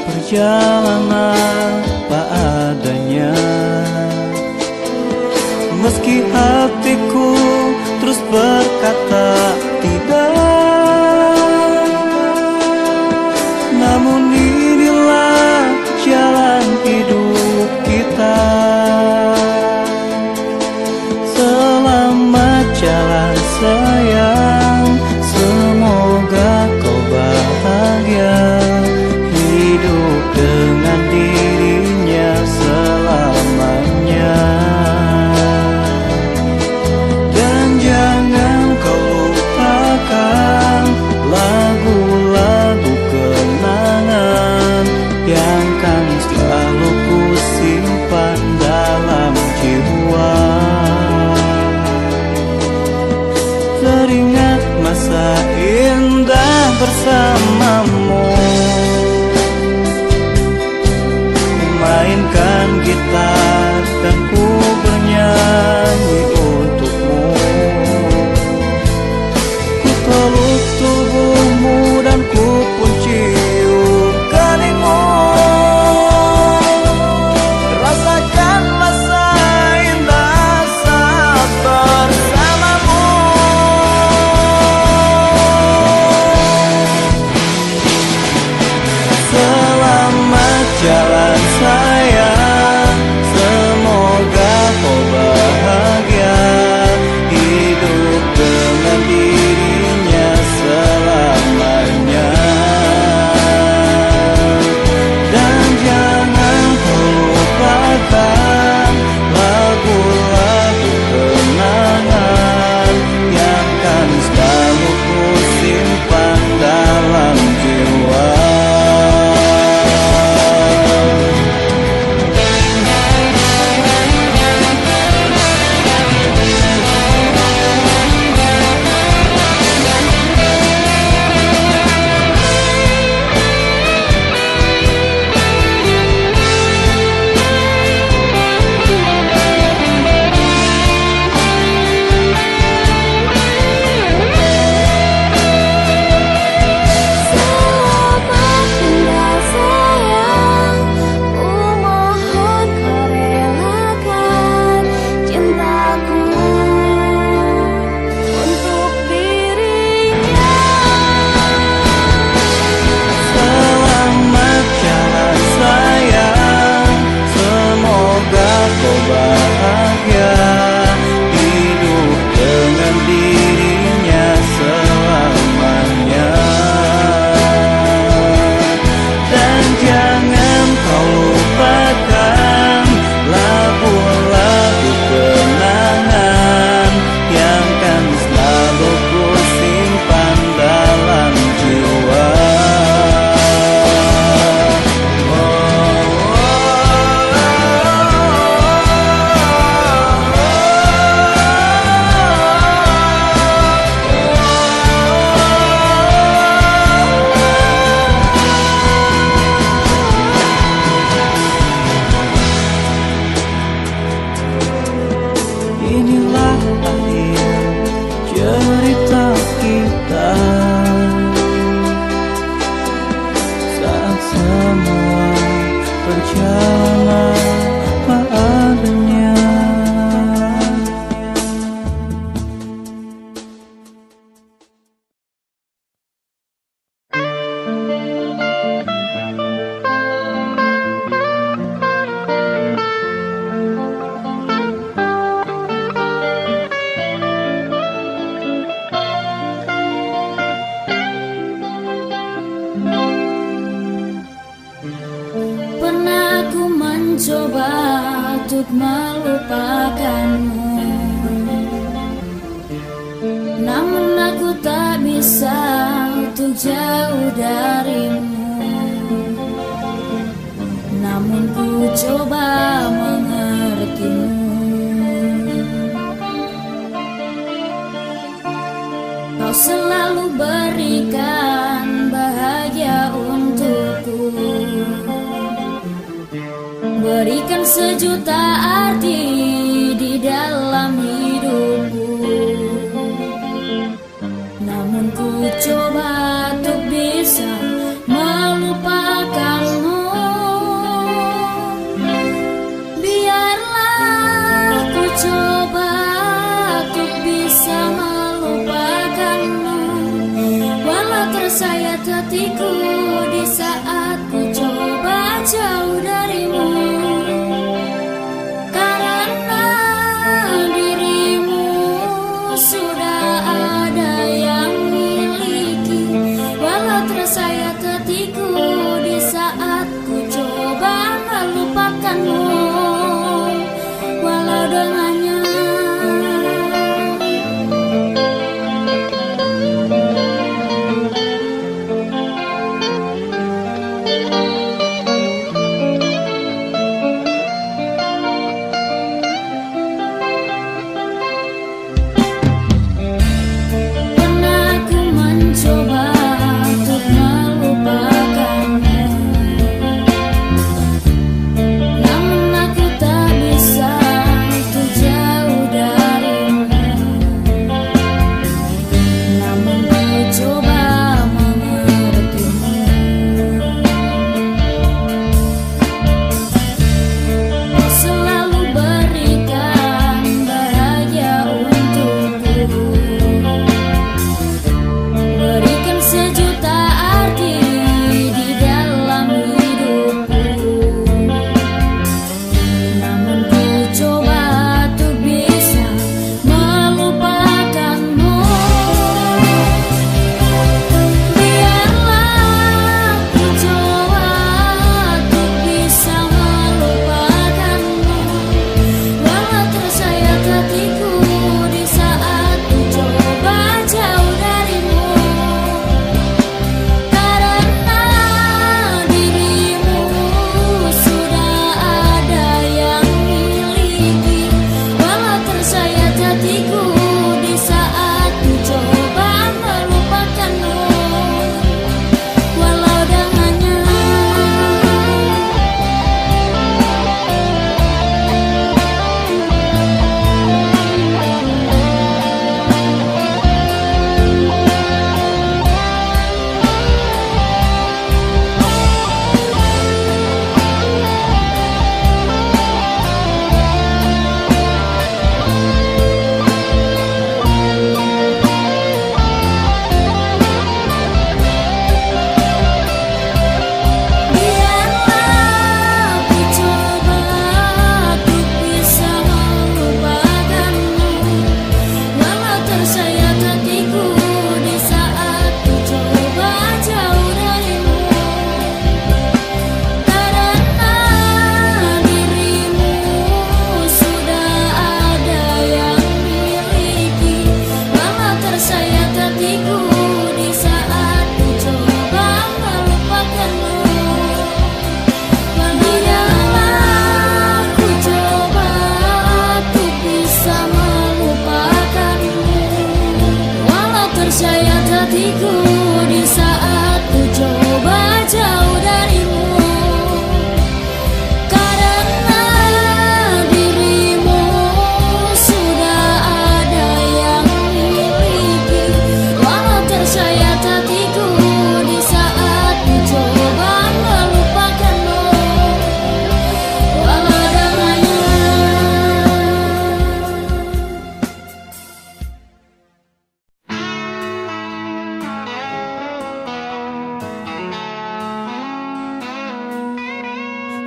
perjalanan apa adanya, meski hatiku terus berkata tidak, namun inilah jalan hidup kita. Selamat jalan sayang, semoga kau bahagia, hidup dengan dirinya selamanya. Dan jangan kau lupakan lagu-lagu kenangan yang kan selalu ku simpan dalam jiwa. Teringat masa indah bersamamu, mainkan gitar dan ku bernyanyi untukmu. Ku peluk tubuhmu dan ku pun cium keningmu. Rasakan masa indah saat bersamamu. Selamat jalan sayang, semoga kau bahagia, hidup dengan dirinya selamanya. Dan jangan kau lupakan lagu-lagu kenangan yang kan selalu ku simpan dalam jiwa. Selamat tinggal sayang, ku mohon kau relakan cintaku untuk dirinya. Selamat jalan sayang, semoga kau bahagia, hidup dengan dirinya selamanya. Dan jangan kau lupakan lagu-lagu kenangan yang kan selalu ku simpan dalam jiwa. Inilah akhir cerita kita, saat semua perjalanan apa adanya. Pernah ku mencoba untuk melupakanmu, namun aku tak bisa untuk jauh darimu. Namun ku coba mengertimu. Kau selalu berikan bahagia untukku, berikan sejuta arti di dalam hidupku. Namun ku coba untuk bisa saya tertipu di saat ku coba jauh darimu. Karena dirimu sudah ada yang miliki. Walau terus saya tertipu di saat ku coba melupakanmu. Walau dengannya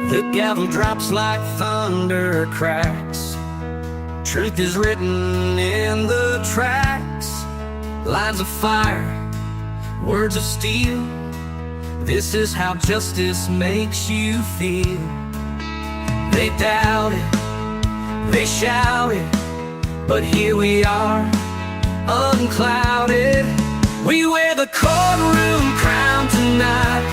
The gavel drops like thunder cracks. Truth is written in the tracks. Lines of fire, words of steel. This is how justice makes you feel. They doubt it, they shout it, but here we are, unclouded. We wear the courtroom crown tonight,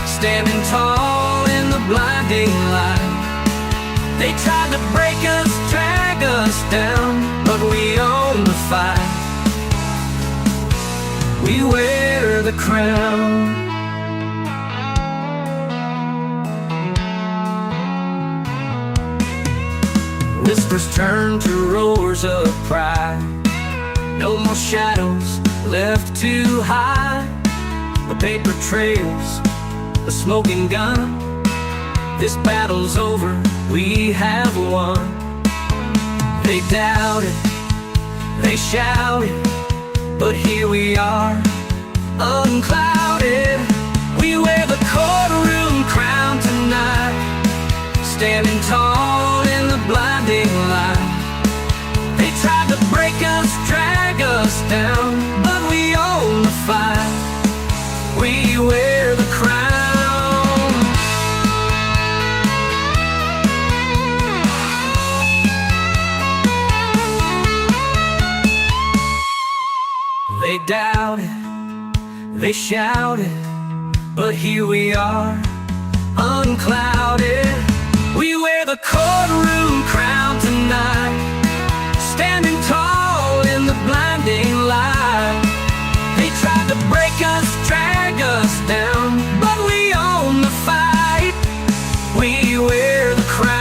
standing tall in the blinding light. They tried to break us, drag us down, but we own the fight. We wear the crown. Whispers turn to roars of pride. No more shadows left to hide. The paper trails, the smoking gun. This battle's over, we have won. They doubt it, they shout it, but here we are, unclouded. We wear the courtroom crown tonight, standing tall in the blinding light. They tried to break us, drag us down, but we own the fight. We wear the crown. They doubted, they shouted, but here we are, unclouded. We wear the courtroom crown tonight, standing tall in the blinding light. They tried to break us, drag us down, but we own the fight. We wear the crown.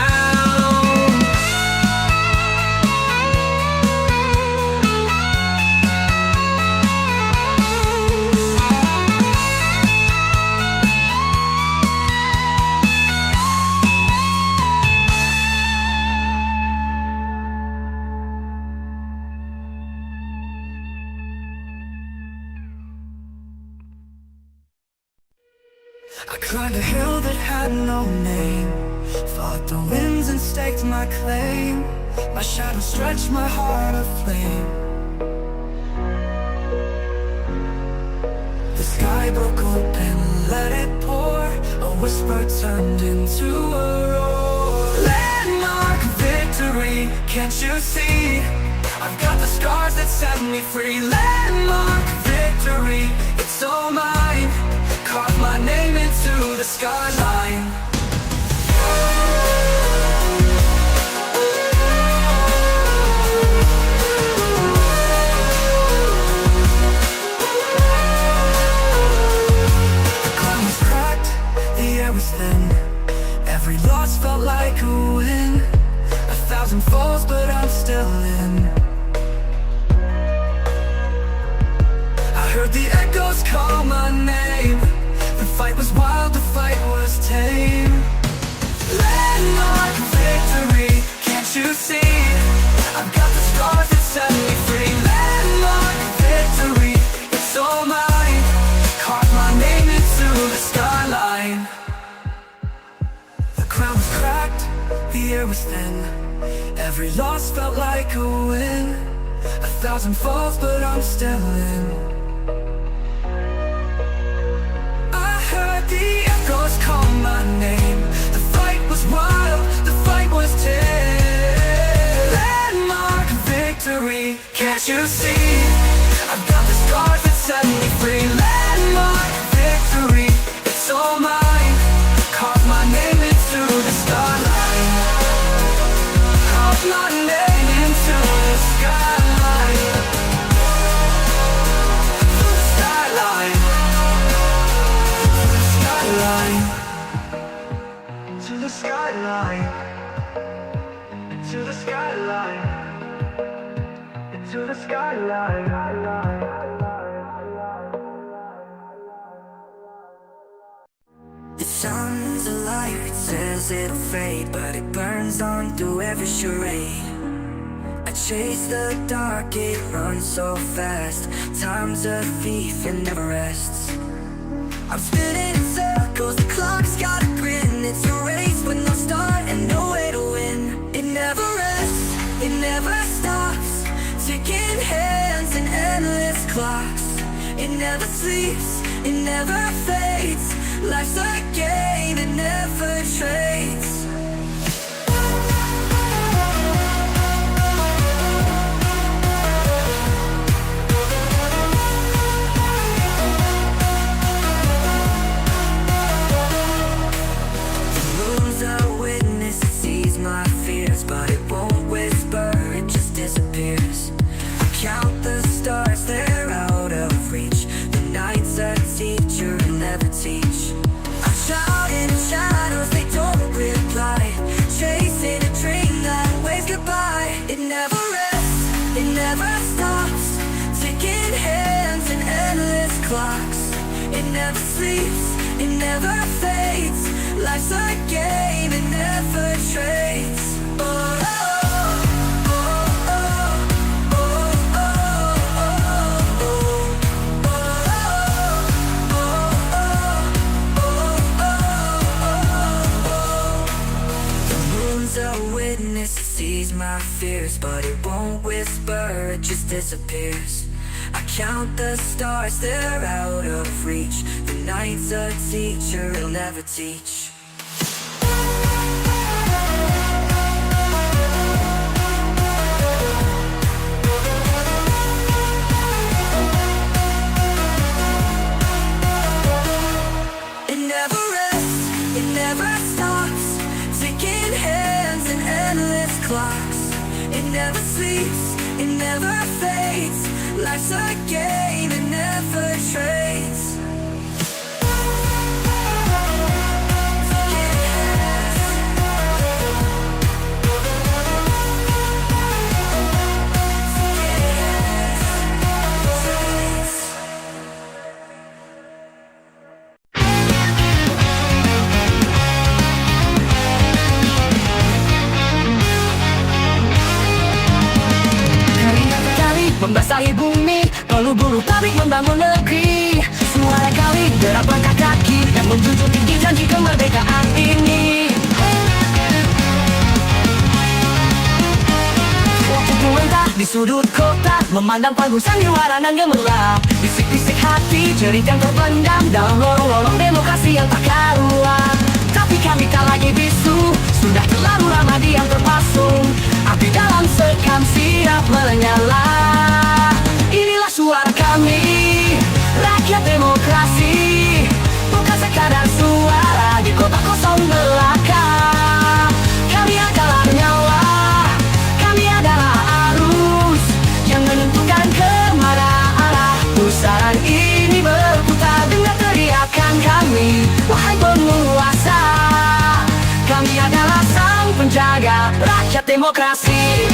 I climbed a hill that had no name, fought the winds and staked my claim. My shadow stretched my heart aflame. The sky broke open, let it pour. A whisper turned into a roar. Landmark victory, can't you see? I've got the scars that set me free. Landmark victory, it's all mine. Carved my name into the skyline. The ground was cracked, the air was thin. Every loss felt like a win. 1,000 falls, but I'm still in. I heard the echoes call my name. The fight was wild, the fight was tame. Landmark victory, can't you see? I've got the scars that set me free. Landmark victory, it's all mine. Carved my name into the skyline. The crown was cracked, the air was thin. Every loss felt like a win. 1,000 falls, but I'm still in. The echoes call my name. The fight was wild, the fight was tame. Landmark victory, can't you see? I've got the scars that set me free. Landmark victory, it's all mine. Carved my name into the skyline. Carved my name into the skyline. The skyline. To the skyline, to the skyline, to the skyline. The sun's a liar, it says it'll fade, but it burns on through every charade. I chase the dark, it runs so fast. Time's a thief, it never rests. I'm spinning in circles, the clock's got a grin. It's a race with no start and no way to win. It never rests, it never stops. Ticking hands and endless clocks. It never sleeps, it never fades. Life's a game, it never trades. But it won't whisper, it just disappears. I count the stars, they're out of reach. The night's a teacher, never teach. I shout in shadows, they don't reply. Chasing a dream that waves goodbye. It never rests, it never stops. Ticking hands and endless clocks. It never sleeps, it never fades. Life's a game, it never trades. fears, but it won't whisper, it just disappears. I count the stars, they're out of reach. The night's a teacher, he'll never teach. It never rests, it never stops. Ticking hands and endless clocks. It never sleeps, it never fades. Life's a game, it never trades. Membasahi bumi, peluru pabrik membangun negeri. Suara kali, derap langkah kaki yang menjunjung tinggi janji kemerdekaan ini. Waktu ku mentah di sudut kota, memandang panggung sandiwara nan gemerlap. Bisik-bisik hati, jerit yang terpendam dalam lorong-lorong demokrasi yang tak karuan. Tapi kami tak lagi bisu, sudah terlalu lama diam terpasung. Api dalam sekam siap menyala. Inilah suara kami, rakyat demokrasi. Bukan sekadar suara di kota kosong belaka. Kami adalah nyawa, kami adalah arus yang menentukan kemana arah pusaran ini berputar. Dengar teriakan kami, wahai penguasa. Kami adalah sang penjaga rakyat demokrasi.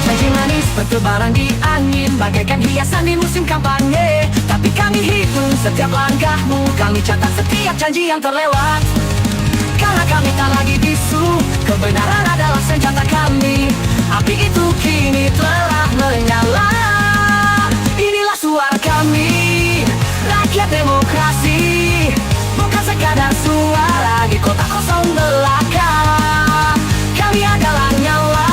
Janji manis bertebaran di angin, bagaikan hiasan di musim kampanye. Tapi kami hitung setiap langkahmu, kami catat setiap janji yang terlewat. Karena kami tak lagi bisu, kebenaran adalah senjata kami. Api itu kini telah menyala. Inilah suara kami, rakyat demokrasi. Bukan sekadar suara di kota kosong belaka. Kami adalah nyawa,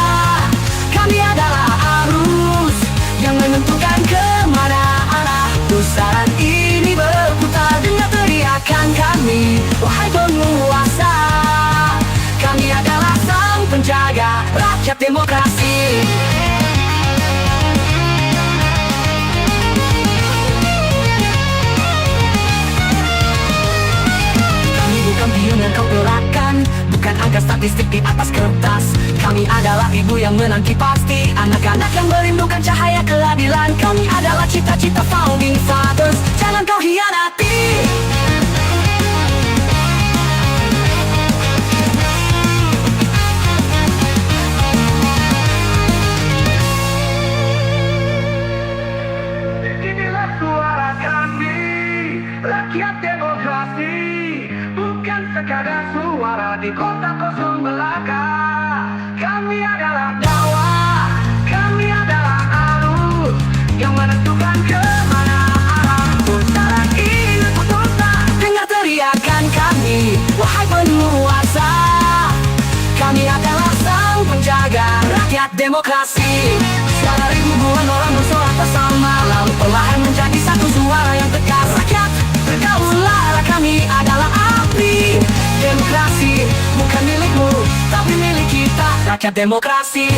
kami adalah arus yang menentukan kemana arah pusaran ini berputar. Dengar teriakan kami, wahai penguasa. Kami adalah sang penjaga rakyat demokrasi. Kami bukan pionir kau gerakan, bukan angka statistik di atas kertas. Kami adalah ibu yang menanti pasti, anak-anak yang merindukan cahaya keadilan. Kami adalah cita-cita founding fathers, jangan kau hianati. Inilah suara kami, rakyat demokrasi. Bukan sekadar suara di kota kosong belaka. Kami adalah dakwah, kami adalah arus yang menentukan kemana arah pusaran ini berputar. Dengar teriakan kami, wahai penguasa. Kami adalah sang penjaga rakyat demokrasi. Suara ribuan orang bersorak bersama, lalu perlahan menjadi satu suara yang tegas. Rakyat, bergaulah, kami adalah api. Demokrasi bukan milikmu, tapi milik kita, rakyat demokrasi.